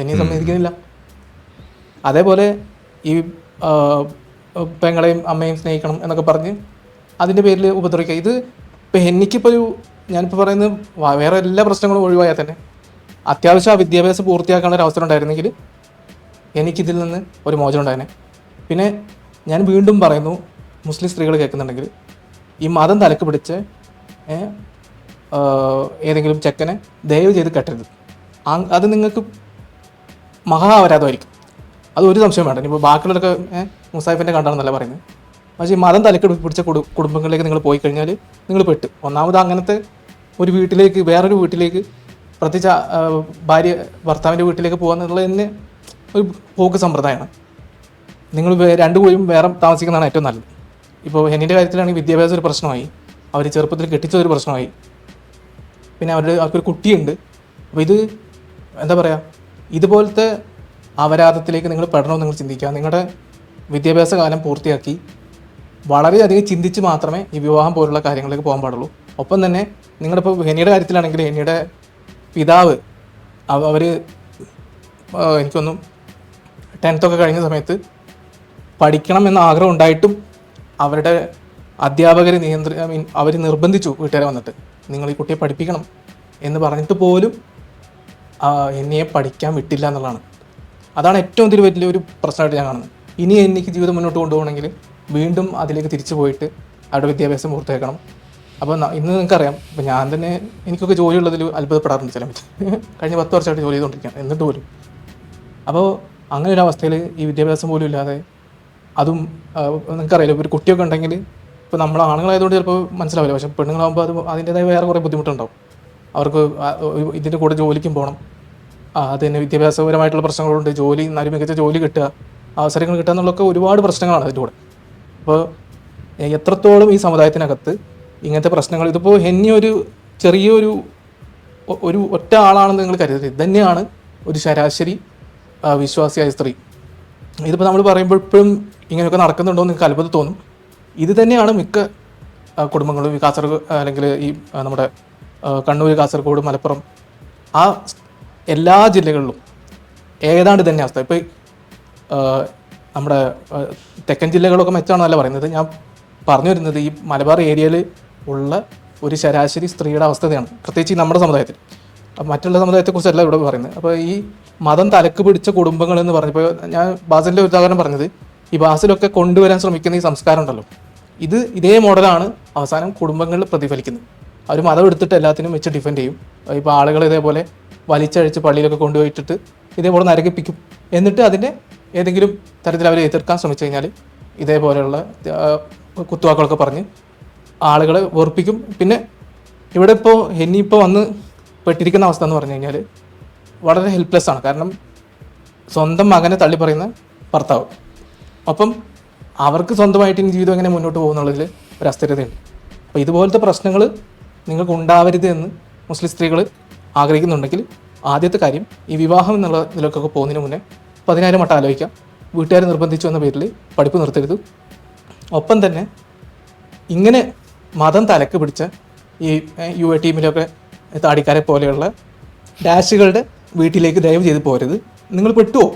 എന്നെ സമ്മതിക്കുന്നില്ല. അതേപോലെ ഈ പെങ്ങളെയും അമ്മയും സ്നേഹിക്കണം എന്നൊക്കെ പറഞ്ഞ് അതിൻ്റെ പേരിൽ ഉപദ്രവിക്കുക. ഇത് ഇപ്പം എനിക്കിപ്പോൾ ഞാനിപ്പോൾ പറയുന്നത് വേറെ എല്ലാ പ്രശ്നങ്ങളും ഒഴിവായാൽ തന്നെ അത്യാവശ്യം ആ വിദ്യാഭ്യാസം പൂർത്തിയാക്കാനുള്ള ഒരു അവസരം ഉണ്ടായിരുന്നെങ്കിൽ എനിക്കിതിൽ നിന്ന് ഒരു മോചനം ഉണ്ടായേനെ. പിന്നെ ഞാൻ വീണ്ടും പറയുന്നു, മുസ്ലിം സ്ത്രീകൾ കേൾക്കുന്നുണ്ടെങ്കിൽ ഈ മതം തലക്ക് പിടിച്ച് ഏതെങ്കിലും ചെക്കനെ ദയവ് ചെയ്ത് കെട്ടരുത്. അത് നിങ്ങൾക്ക് മഹാ അപരാധമായിരിക്കും, അത് ഒരു സംശയം വേണ്ട. ഇപ്പോൾ ബാക്കിയുള്ളവരൊക്കെ മുസാഫിൻ്റെ കണ്ടാണെന്നല്ല പറയുന്നത്. പക്ഷേ ഈ മതം തലക്ക് പിടിച്ച കുടുംബങ്ങളിലേക്ക് നിങ്ങൾ പോയി കഴിഞ്ഞാൽ നിങ്ങൾ പെട്ട്. ഒന്നാമത് അങ്ങനത്തെ ഒരു വീട്ടിലേക്ക്, വേറൊരു വീട്ടിലേക്ക്, പ്രത്യേകിച്ച് ഭാര്യ ഭർത്താവിൻ്റെ വീട്ടിലേക്ക് പോകുക എന്നുള്ളത് തന്നെ ഒരു പോക്ക് സമ്പ്രദായമാണ്. നിങ്ങൾ രണ്ടുപോലും വേറെ താമസിക്കുന്നതാണ് ഏറ്റവും നല്ലത്. ഇപ്പോൾ എൻ്റെ കാര്യത്തിലാണെങ്കിൽ വിദ്യാഭ്യാസം ഒരു പ്രശ്നമായി, അവർ ചെറുപ്പത്തിൽ കെട്ടിച്ചതൊരു പ്രശ്നമായി, പിന്നെ അവർക്കൊരു കുട്ടിയുണ്ട്. അപ്പോൾ ഇത് എന്താ പറയുക, ഇതുപോലത്തെ അപരാധത്തിലേക്ക് നിങ്ങൾ പെടണമെന്ന് നിങ്ങൾ ചിന്തിക്കുക. നിങ്ങളുടെ വിദ്യാഭ്യാസ കാലം പൂർത്തിയാക്കി വളരെയധികം ചിന്തിച്ച് മാത്രമേ ഈ വിവാഹം പോലുള്ള കാര്യങ്ങളിലേക്ക് പോകാൻ പാടുള്ളൂ. ഒപ്പം തന്നെ നിങ്ങളിപ്പോൾ ഹെനിയുടെ കാര്യത്തിലാണെങ്കിൽ ഹെനിയുടെ പിതാവ് അവർ എനിക്കൊന്നും 10th ഒക്കെ കഴിഞ്ഞ സമയത്ത് പഠിക്കണം എന്ന ആഗ്രഹം ഉണ്ടായിട്ടും അവരുടെ അധ്യാപകർ അവർ നിർബന്ധിച്ചു വീട്ടുകാരെ വന്നിട്ട് നിങ്ങൾ ഈ കുട്ടിയെ പഠിപ്പിക്കണം എന്ന് പറഞ്ഞിട്ട് പോലും എന്നെ പഠിക്കാൻ വിട്ടില്ല എന്നുള്ളതാണ്. അതാണ് ഏറ്റവും വലിയൊരു പ്രശ്നമായിട്ട് ഞാൻ കാണുന്നത്. ഇനി എനിക്ക് ജീവിതം മുന്നോട്ട് കൊണ്ടുപോകണമെങ്കിൽ വീണ്ടും അതിലേക്ക് തിരിച്ചു പോയിട്ട് അവരുടെ വിദ്യാഭ്യാസം പൂർത്തിയാക്കണം. അപ്പോൾ ഇന്ന് നിങ്ങൾക്കറിയാം, ഇപ്പോൾ ഞാൻ തന്നെ എനിക്കൊക്കെ ജോലിയുള്ളതിൽ അത്ഭുതപ്പെടാറുണ്ട് ചില കഴിഞ്ഞ 10 വർഷമായിട്ട് ജോലി ചെയ്തുകൊണ്ടിരിക്കുകയാണ്, എന്നിട്ട് പോലും. അപ്പോൾ അങ്ങനെ ഒരു അവസ്ഥയിൽ ഈ വിദ്യാഭ്യാസം പോലും ഇല്ലാതെ, അതും നിങ്ങൾക്കറിയില്ല, ഒരു കുട്ടിയൊക്കെ ഉണ്ടെങ്കിൽ ഇപ്പോൾ നമ്മൾ ആണുങ്ങളായതുകൊണ്ട് ചിലപ്പോൾ മനസ്സിലാവില്ല, പക്ഷേ പെണ്ണുങ്ങളാകുമ്പോൾ അത് അതിൻ്റേതായ വേറെ കുറേ ബുദ്ധിമുട്ടുണ്ടാവും. അവർക്ക് ഇതിൻ്റെ കൂടെ ജോലിക്കും പോകണം, അത് തന്നെ വിദ്യാഭ്യാസപരമായിട്ടുള്ള പ്രശ്നങ്ങളുണ്ട്, ജോലി എന്നാലും മികച്ച ജോലി കിട്ടുക, അവസരങ്ങൾ കിട്ടുക എന്നുള്ളതൊക്കെ ഒരുപാട് പ്രശ്നങ്ങളാണ് അതിൻ്റെ കൂടെ. അപ്പോൾ എത്രത്തോളം ഈ സമുദായത്തിനകത്ത് ഇങ്ങനത്തെ പ്രശ്നങ്ങൾ, ഇതിപ്പോൾ എന്നെ ഒരു ചെറിയൊരു ഒറ്റ ആളാണെന്ന് നിങ്ങൾ കരുതരുത്. ഇത് തന്നെയാണ് ഒരു ശരാശരി വിശ്വാസിയായ സ്ത്രീ. ഇതിപ്പോൾ നമ്മൾ പറയുമ്പോൾ ഇപ്പോഴും ഇങ്ങനെയൊക്കെ നടക്കുന്നുണ്ടോ എന്ന് നിങ്ങൾക്ക് അത്ഭുതം തോന്നും. ഇത് തന്നെയാണ് മിക്ക കുടുംബങ്ങളും, ഈ കാസർഗോഡ് അല്ലെങ്കിൽ ഈ നമ്മുടെ കണ്ണൂർ, കാസർഗോഡ്, മലപ്പുറം, ആ എല്ലാ ജില്ലകളിലും ഏതാണ്ട് തന്നെ അവസ്ഥ. ഇപ്പോൾ നമ്മുടെ തെക്കൻ ജില്ലകളൊക്കെ മെച്ചാണെന്നല്ല പറയുന്നത്, ഞാൻ പറഞ്ഞു വരുന്നത് ഈ മലബാർ ഏരിയയിൽ ഉള്ള ഒരു ശരാശരി സ്ത്രീയുടെ അവസ്ഥയാണ്, പ്രത്യേകിച്ച് ഈ നമ്മുടെ സമുദായത്തിൽ. മറ്റുള്ള സമുദായത്തെക്കുറിച്ചല്ല ഇവിടെ പറയുന്നത്. അപ്പോൾ ഈ മതം തലക്ക് പിടിച്ച കുടുംബങ്ങൾ എന്ന് പറഞ്ഞപ്പോൾ ഞാൻ ബാസിലിൻ്റെ ഉദാഹരണം പറഞ്ഞത്, ഈ ബാസിലൊക്കെ കൊണ്ടുവരാൻ ശ്രമിക്കുന്ന ഈ സംസ്കാരം ഉണ്ടല്ലോ, ഇതേ മോഡലാണ് അവസാനം കുടുംബങ്ങളിൽ പ്രതിഫലിക്കുന്നത്. അവർ മതം എടുത്തിട്ട് എല്ലാത്തിനും വെച്ച് ഡിഫെൻഡ് ചെയ്യും. ഇപ്പോൾ ആളുകൾ ഇതേപോലെ വലിച്ചഴിച്ച് പള്ളിയിലൊക്കെ കൊണ്ടുപോയിട്ടിട്ട് ഇതേപോലെ നരകിപ്പിക്കും. എന്നിട്ട് അതിൻ്റെ ഏതെങ്കിലും തരത്തിൽ അവർ എതിർക്കാൻ ശ്രമിച്ചു കഴിഞ്ഞാൽ ഇതേപോലെയുള്ള കുത്തുവാക്കുകളൊക്കെ പറഞ്ഞ് ആളുകളെ വെറുപ്പിക്കും. പിന്നെ ഇവിടെ ഇപ്പോൾ ഇനിയിപ്പോൾ വന്ന് പെട്ടിരിക്കുന്ന അവസ്ഥ എന്ന് പറഞ്ഞു കഴിഞ്ഞാൽ വളരെ ഹെൽപ്ലെസ് ആണ്. കാരണം സ്വന്തം മകനെ തള്ളി പറയുന്ന ഭർത്താവ്, ഒപ്പം അവർക്ക് സ്വന്തമായിട്ട് ഇനി ജീവിതം എങ്ങനെ മുന്നോട്ട് പോകുന്നുള്ളതിൽ ഒരു അസ്ഥിരതയുണ്ട്. അപ്പോൾ ഇതുപോലത്തെ പ്രശ്നങ്ങൾ നിങ്ങൾക്ക് ഉണ്ടാവരുത് എന്ന് മുസ്ലിം സ്ത്രീകൾ ആഗ്രഹിക്കുന്നുണ്ടെങ്കിൽ ആദ്യത്തെ കാര്യം, ഈ വിവാഹം എന്നുള്ള ഇതിലൊക്കെ പോകുന്നതിന് മുന്നേ 10,000 വട്ടം ആലോചിക്കാം. വീട്ടുകാർ നിർബന്ധിച്ചു എന്ന പേരിൽ പഠിപ്പ് നിർത്തരുത്. ഒപ്പം തന്നെ ഇങ്ങനെ മതം തലക്ക് പിടിച്ച ഈ UA ടീമിലൊക്കെ താടിക്കാരെ പോലെയുള്ള ഡാഷുകളുടെ വീട്ടിലേക്ക് ദയവ് ചെയ്ത് പോരുത്. നിങ്ങൾ പെട്ടുവോ?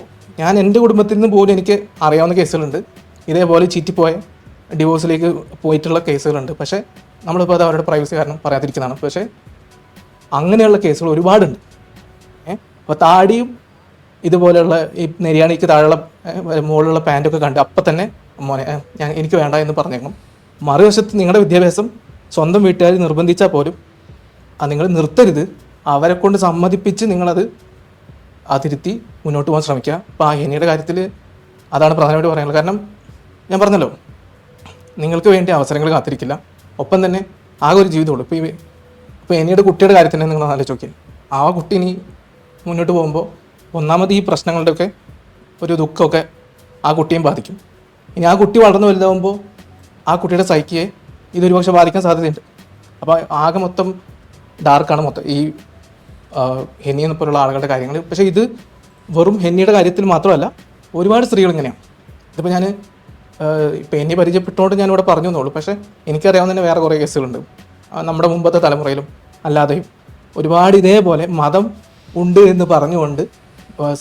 ഞാൻ എൻ്റെ കുടുംബത്തിൽ നിന്ന് പോലും എനിക്ക് അറിയാവുന്ന കേസുകളുണ്ട്, ഇതേപോലെ ചീറ്റിപ്പോയ ഡിവോഴ്സിലേക്ക് പോയിട്ടുള്ള കേസുകളുണ്ട്. പക്ഷേ നമ്മളിപ്പോൾ അത് അവരുടെ പ്രൈവസി കാരണം പറയാതിരിക്കുന്നതാണ്. പക്ഷേ അങ്ങനെയുള്ള കേസുകൾ ഒരുപാടുണ്ട്. അപ്പോൾ താടിയും ഇതുപോലെയുള്ള ഈ നെര്യാണിക്ക് താഴെയുള്ള മുകളിലുള്ള പാൻറ്റൊക്കെ കണ്ട് അപ്പം തന്നെ മോനെ എനിക്ക് വേണ്ട എന്ന് പറഞ്ഞേക്കണം. മറുവശത്ത് നിങ്ങളുടെ വിദ്യാഭ്യാസം സ്വന്തം വീട്ടുകാർ നിർബന്ധിച്ചാൽ പോലും അത് നിങ്ങൾ നിർത്തരുത്. അവരെ കൊണ്ട് സമ്മതിപ്പിച്ച് നിങ്ങളത് അതിരുത്തി മുന്നോട്ട് പോകാൻ ശ്രമിക്കുക. അപ്പോൾ ആ ഹെനിയുടെ കാര്യത്തിൽ അതാണ് പ്രധാനമായിട്ട് പറയാനുള്ളത്. കാരണം ഞാൻ പറഞ്ഞല്ലോ, നിങ്ങൾക്ക് വേണ്ടി അവസരങ്ങൾ കാത്തിരിക്കില്ല, ഒപ്പം തന്നെ ആകെ ഒരു ജീവിതമുള്ളൂ. ഇപ്പോൾ ഹെനിയുടെ കുട്ടിയുടെ കാര്യത്തിൽ തന്നെ നിങ്ങൾ ആലോചിച്ച് നോക്കിയാൽ ആ കുട്ടി ഇനി മുന്നോട്ട് പോകുമ്പോൾ ഒന്നാമത് ഈ പ്രശ്നങ്ങളുടെയൊക്കെ ഒരു ദുഃഖമൊക്കെ ആ കുട്ടിയും ബാധിക്കും. ഇനി ആ കുട്ടി വളർന്നു വലുതാവുമ്പോൾ ആ കുട്ടിയുടെ സൈക്കിയെ ഇതൊരു പക്ഷേ ബാധിക്കാൻ സാധ്യതയുണ്ട്. അപ്പോൾ ആകെ മൊത്തം ഡാർക്കാണ് മൊത്തം ഈ ഹെന്നി എന്ന പോലുള്ള ആളുകളുടെ കാര്യങ്ങൾ. പക്ഷേ ഇത് വെറും ഹെന്നിയുടെ കാര്യത്തിൽ മാത്രമല്ല, ഒരുപാട് സ്ത്രീകൾ ഇങ്ങനെയാണ്. ഇതിപ്പോൾ ഞാൻ ഇപ്പോൾ എന്നെ പരിചയപ്പെട്ടോണ്ട് ഞാനിവിടെ പറഞ്ഞു എന്നുള്ളൂ. പക്ഷേ എനിക്കറിയാവുന്ന തന്നെ വേറെ കുറേ കേസുകളുണ്ട്. നമ്മുടെ മുമ്പത്തെ തലമുറയിലും അല്ലാതെയും ഒരുപാട് ഇതേപോലെ മതം ഉണ്ട് എന്ന് പറഞ്ഞുകൊണ്ട്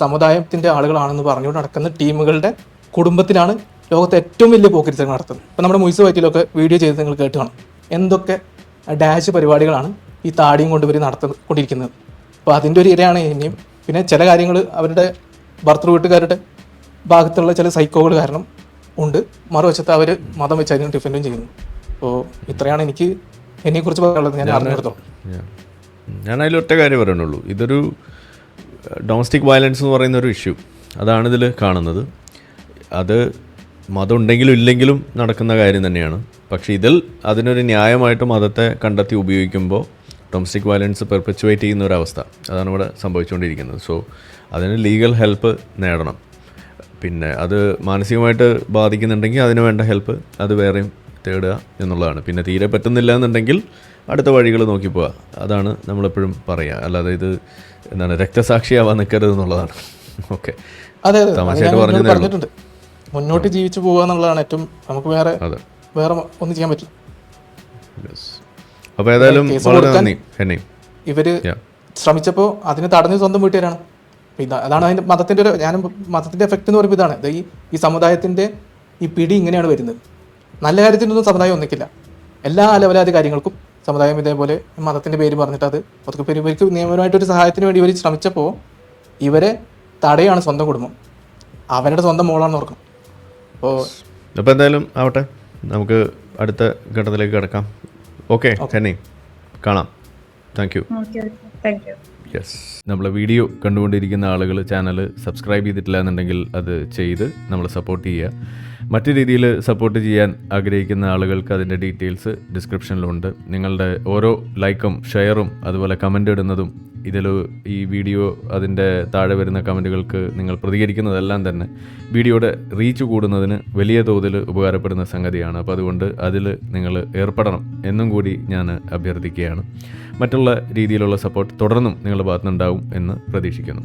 സമുദായത്തിൻ്റെ ആളുകളാണെന്ന് പറഞ്ഞുകൊണ്ട് നടക്കുന്ന ടീമുകളുടെ കുടുംബത്തിലാണ് ലോകത്തെ ഏറ്റവും വലിയ പോക്കിരിത്തങ്ങൾ നടത്തുന്നത്. ഇപ്പോൾ നമ്മുടെ മുയ്സ് വൈറ്റിലൊക്കെ വീഡിയോ ചെയ്ത് നിങ്ങൾ കേട്ട് കാണും. എന്തൊക്കെ ഡാഷ് പരിപാടികളാണ് ഈ താടിയും കൊണ്ടുവരി നടത്തിക്കൊണ്ടിരിക്കുന്നത്. അപ്പോൾ അതിൻ്റെ ഒരു ഇരയാണ് ഇനിയും. പിന്നെ ചില കാര്യങ്ങൾ അവരുടെ ഭർത്തൃ വീട്ടുകാരുടെ ഭാഗത്തുള്ള ചില സൈക്കോകൾ കാരണം ഉണ്ട്. മറുവശത്ത് അവർ മതം വെച്ച് അതിന് ഡിഫെൻഡും ചെയ്യുന്നു. അപ്പോൾ ഇത്രയാണ് എനിക്ക് എന്നെക്കുറിച്ച് പറയാനുള്ളത്. ഞാൻ അറിഞ്ഞെടുത്തോളൂ. ഞാൻ അതിലൊറ്റ കാര്യം പറയണുള്ളൂ, ഇതൊരു ഡൊമസ്റ്റിക് വയലൻസ് എന്ന് പറയുന്ന ഒരു ഇഷ്യൂ അതാണ് ഇതിൽ കാണുന്നത്. അത് മതം ഉണ്ടെങ്കിലും ഇല്ലെങ്കിലും നടക്കുന്ന കാര്യം തന്നെയാണ്. പക്ഷേ ഇതിൽ അതിനൊരു ന്യായമായിട്ട് മതത്തെ കണ്ടെത്തി ഉപയോഗിക്കുമ്പോൾ ഡൊമസ്റ്റിക് വയലൻസ് പെർപെച്വേറ്റ് ചെയ്യുന്ന ഒരവസ്ഥ അതാണ് ഇവിടെ സംഭവിച്ചുകൊണ്ടിരിക്കുന്നത്. സോ അതിന് ലീഗൽ ഹെൽപ്പ് നേടണം. പിന്നെ അത് മാനസികമായിട്ട് ബാധിക്കുന്നുണ്ടെങ്കിൽ അതിന് വേണ്ട ഹെൽപ്പ് അത് വേറെയും തേടുക എന്നുള്ളതാണ്. പിന്നെ തീരെ പറ്റുന്നില്ല എന്നുണ്ടെങ്കിൽ അടുത്ത വഴികൾ നോക്കി പോവുക. അതാണ് നമ്മളെപ്പോഴും പറയുക. അല്ലാതെ ഇത് എന്താണ് രക്തസാക്ഷിയാവാൻ നിൽക്കരുത് എന്നുള്ളതാണ്. ഓക്കെ, അതെ, പറഞ്ഞിട്ടുണ്ട്. മുന്നോട്ട് ജീവിച്ചു പോകുക എന്നുള്ളതാണ് ഏറ്റവും നമുക്ക് വേറെ ഒന്നും ചെയ്യാൻ പറ്റില്ല. അപ്പോൾ ഏതായാലും ഇവര് ശ്രമിച്ചപ്പോൾ അതിന് തടഞ്ഞ് സ്വന്തം വീട്ടുകാരാണ്. അതാണ് അതിൻ്റെ മതത്തിൻ്റെ മതത്തിൻ്റെ എഫക്റ്റ് എന്ന് പറയുമ്പോൾ ഇതാണ്. ഈ സമുദായത്തിൻ്റെ ഈ പിടി ഇങ്ങനെയാണ് വരുന്നത്. നല്ല കാര്യത്തിനൊന്നും സമുദായം ഒന്നിക്കില്ല. എല്ലാ അലവലാതി കാര്യങ്ങൾക്കും സമുദായം ഇതേപോലെ മതത്തിൻ്റെ പേര് പറഞ്ഞിട്ട് അത് ഒതുക്കെ ഇവർക്ക് നിയമപരമായിട്ടൊരു സഹായത്തിന് വേണ്ടി ഇവർ ശ്രമിച്ചപ്പോൾ ഇവരെ തടയാണ് സ്വന്തം കുടുംബം. അവരുടെ സ്വന്തം മോളാണെന്ന് ഓർക്കണം. അപ്പോൾ എന്തായാലും ആവട്ടെ, നമുക്ക് അടുത്ത ഘട്ടത്തിലേക്ക് കിടക്കാം. ഓക്കെ ഹെന്നി, കാണാം. Thank you. യെസ്, നമ്മളെ വീഡിയോ കണ്ടുകൊണ്ടിരിക്കുന്ന ആളുകൾ ചാനൽ സബ്സ്ക്രൈബ് ചെയ്തിട്ടില്ല എന്നുണ്ടെങ്കിൽ അത് ചെയ്ത് നമ്മൾ സപ്പോർട്ട് ചെയ്യുക. മറ്റു രീതിയിൽ സപ്പോർട്ട് ചെയ്യാൻ ആഗ്രഹിക്കുന്ന ആളുകൾക്ക് അതിൻ്റെ ഡീറ്റെയിൽസ് ഡിസ്ക്രിപ്ഷനിലുണ്ട്. നിങ്ങളുടെ ഓരോ ലൈക്കും ഷെയറും അതുപോലെ കമൻ്റ് ഇടുന്നതും ഇതിൽ ഈ വീഡിയോ അതിൻ്റെ താഴെ വരുന്ന കമൻറ്റുകൾക്ക് നിങ്ങൾ പ്രതികരിക്കുന്നതെല്ലാം തന്നെ വീഡിയോയുടെ റീച്ച് കൂടുന്നതിന് വലിയ തോതിൽ ഉപകാരപ്പെടുന്ന സംഗതിയാണ്. അപ്പോൾ അതുകൊണ്ട് അതിൽ നിങ്ങൾ ഏർപ്പെടണം എന്നും കൂടി ഞാൻ അഭ്യർത്ഥിക്കുകയാണ്. മറ്റുള്ള രീതിയിലുള്ള സപ്പോർട്ട് തുടർന്നും നിങ്ങളുടെ ഭാഗത്തുനിന്നുണ്ടാവും എന്ന് പ്രതീക്ഷിക്കുന്നു.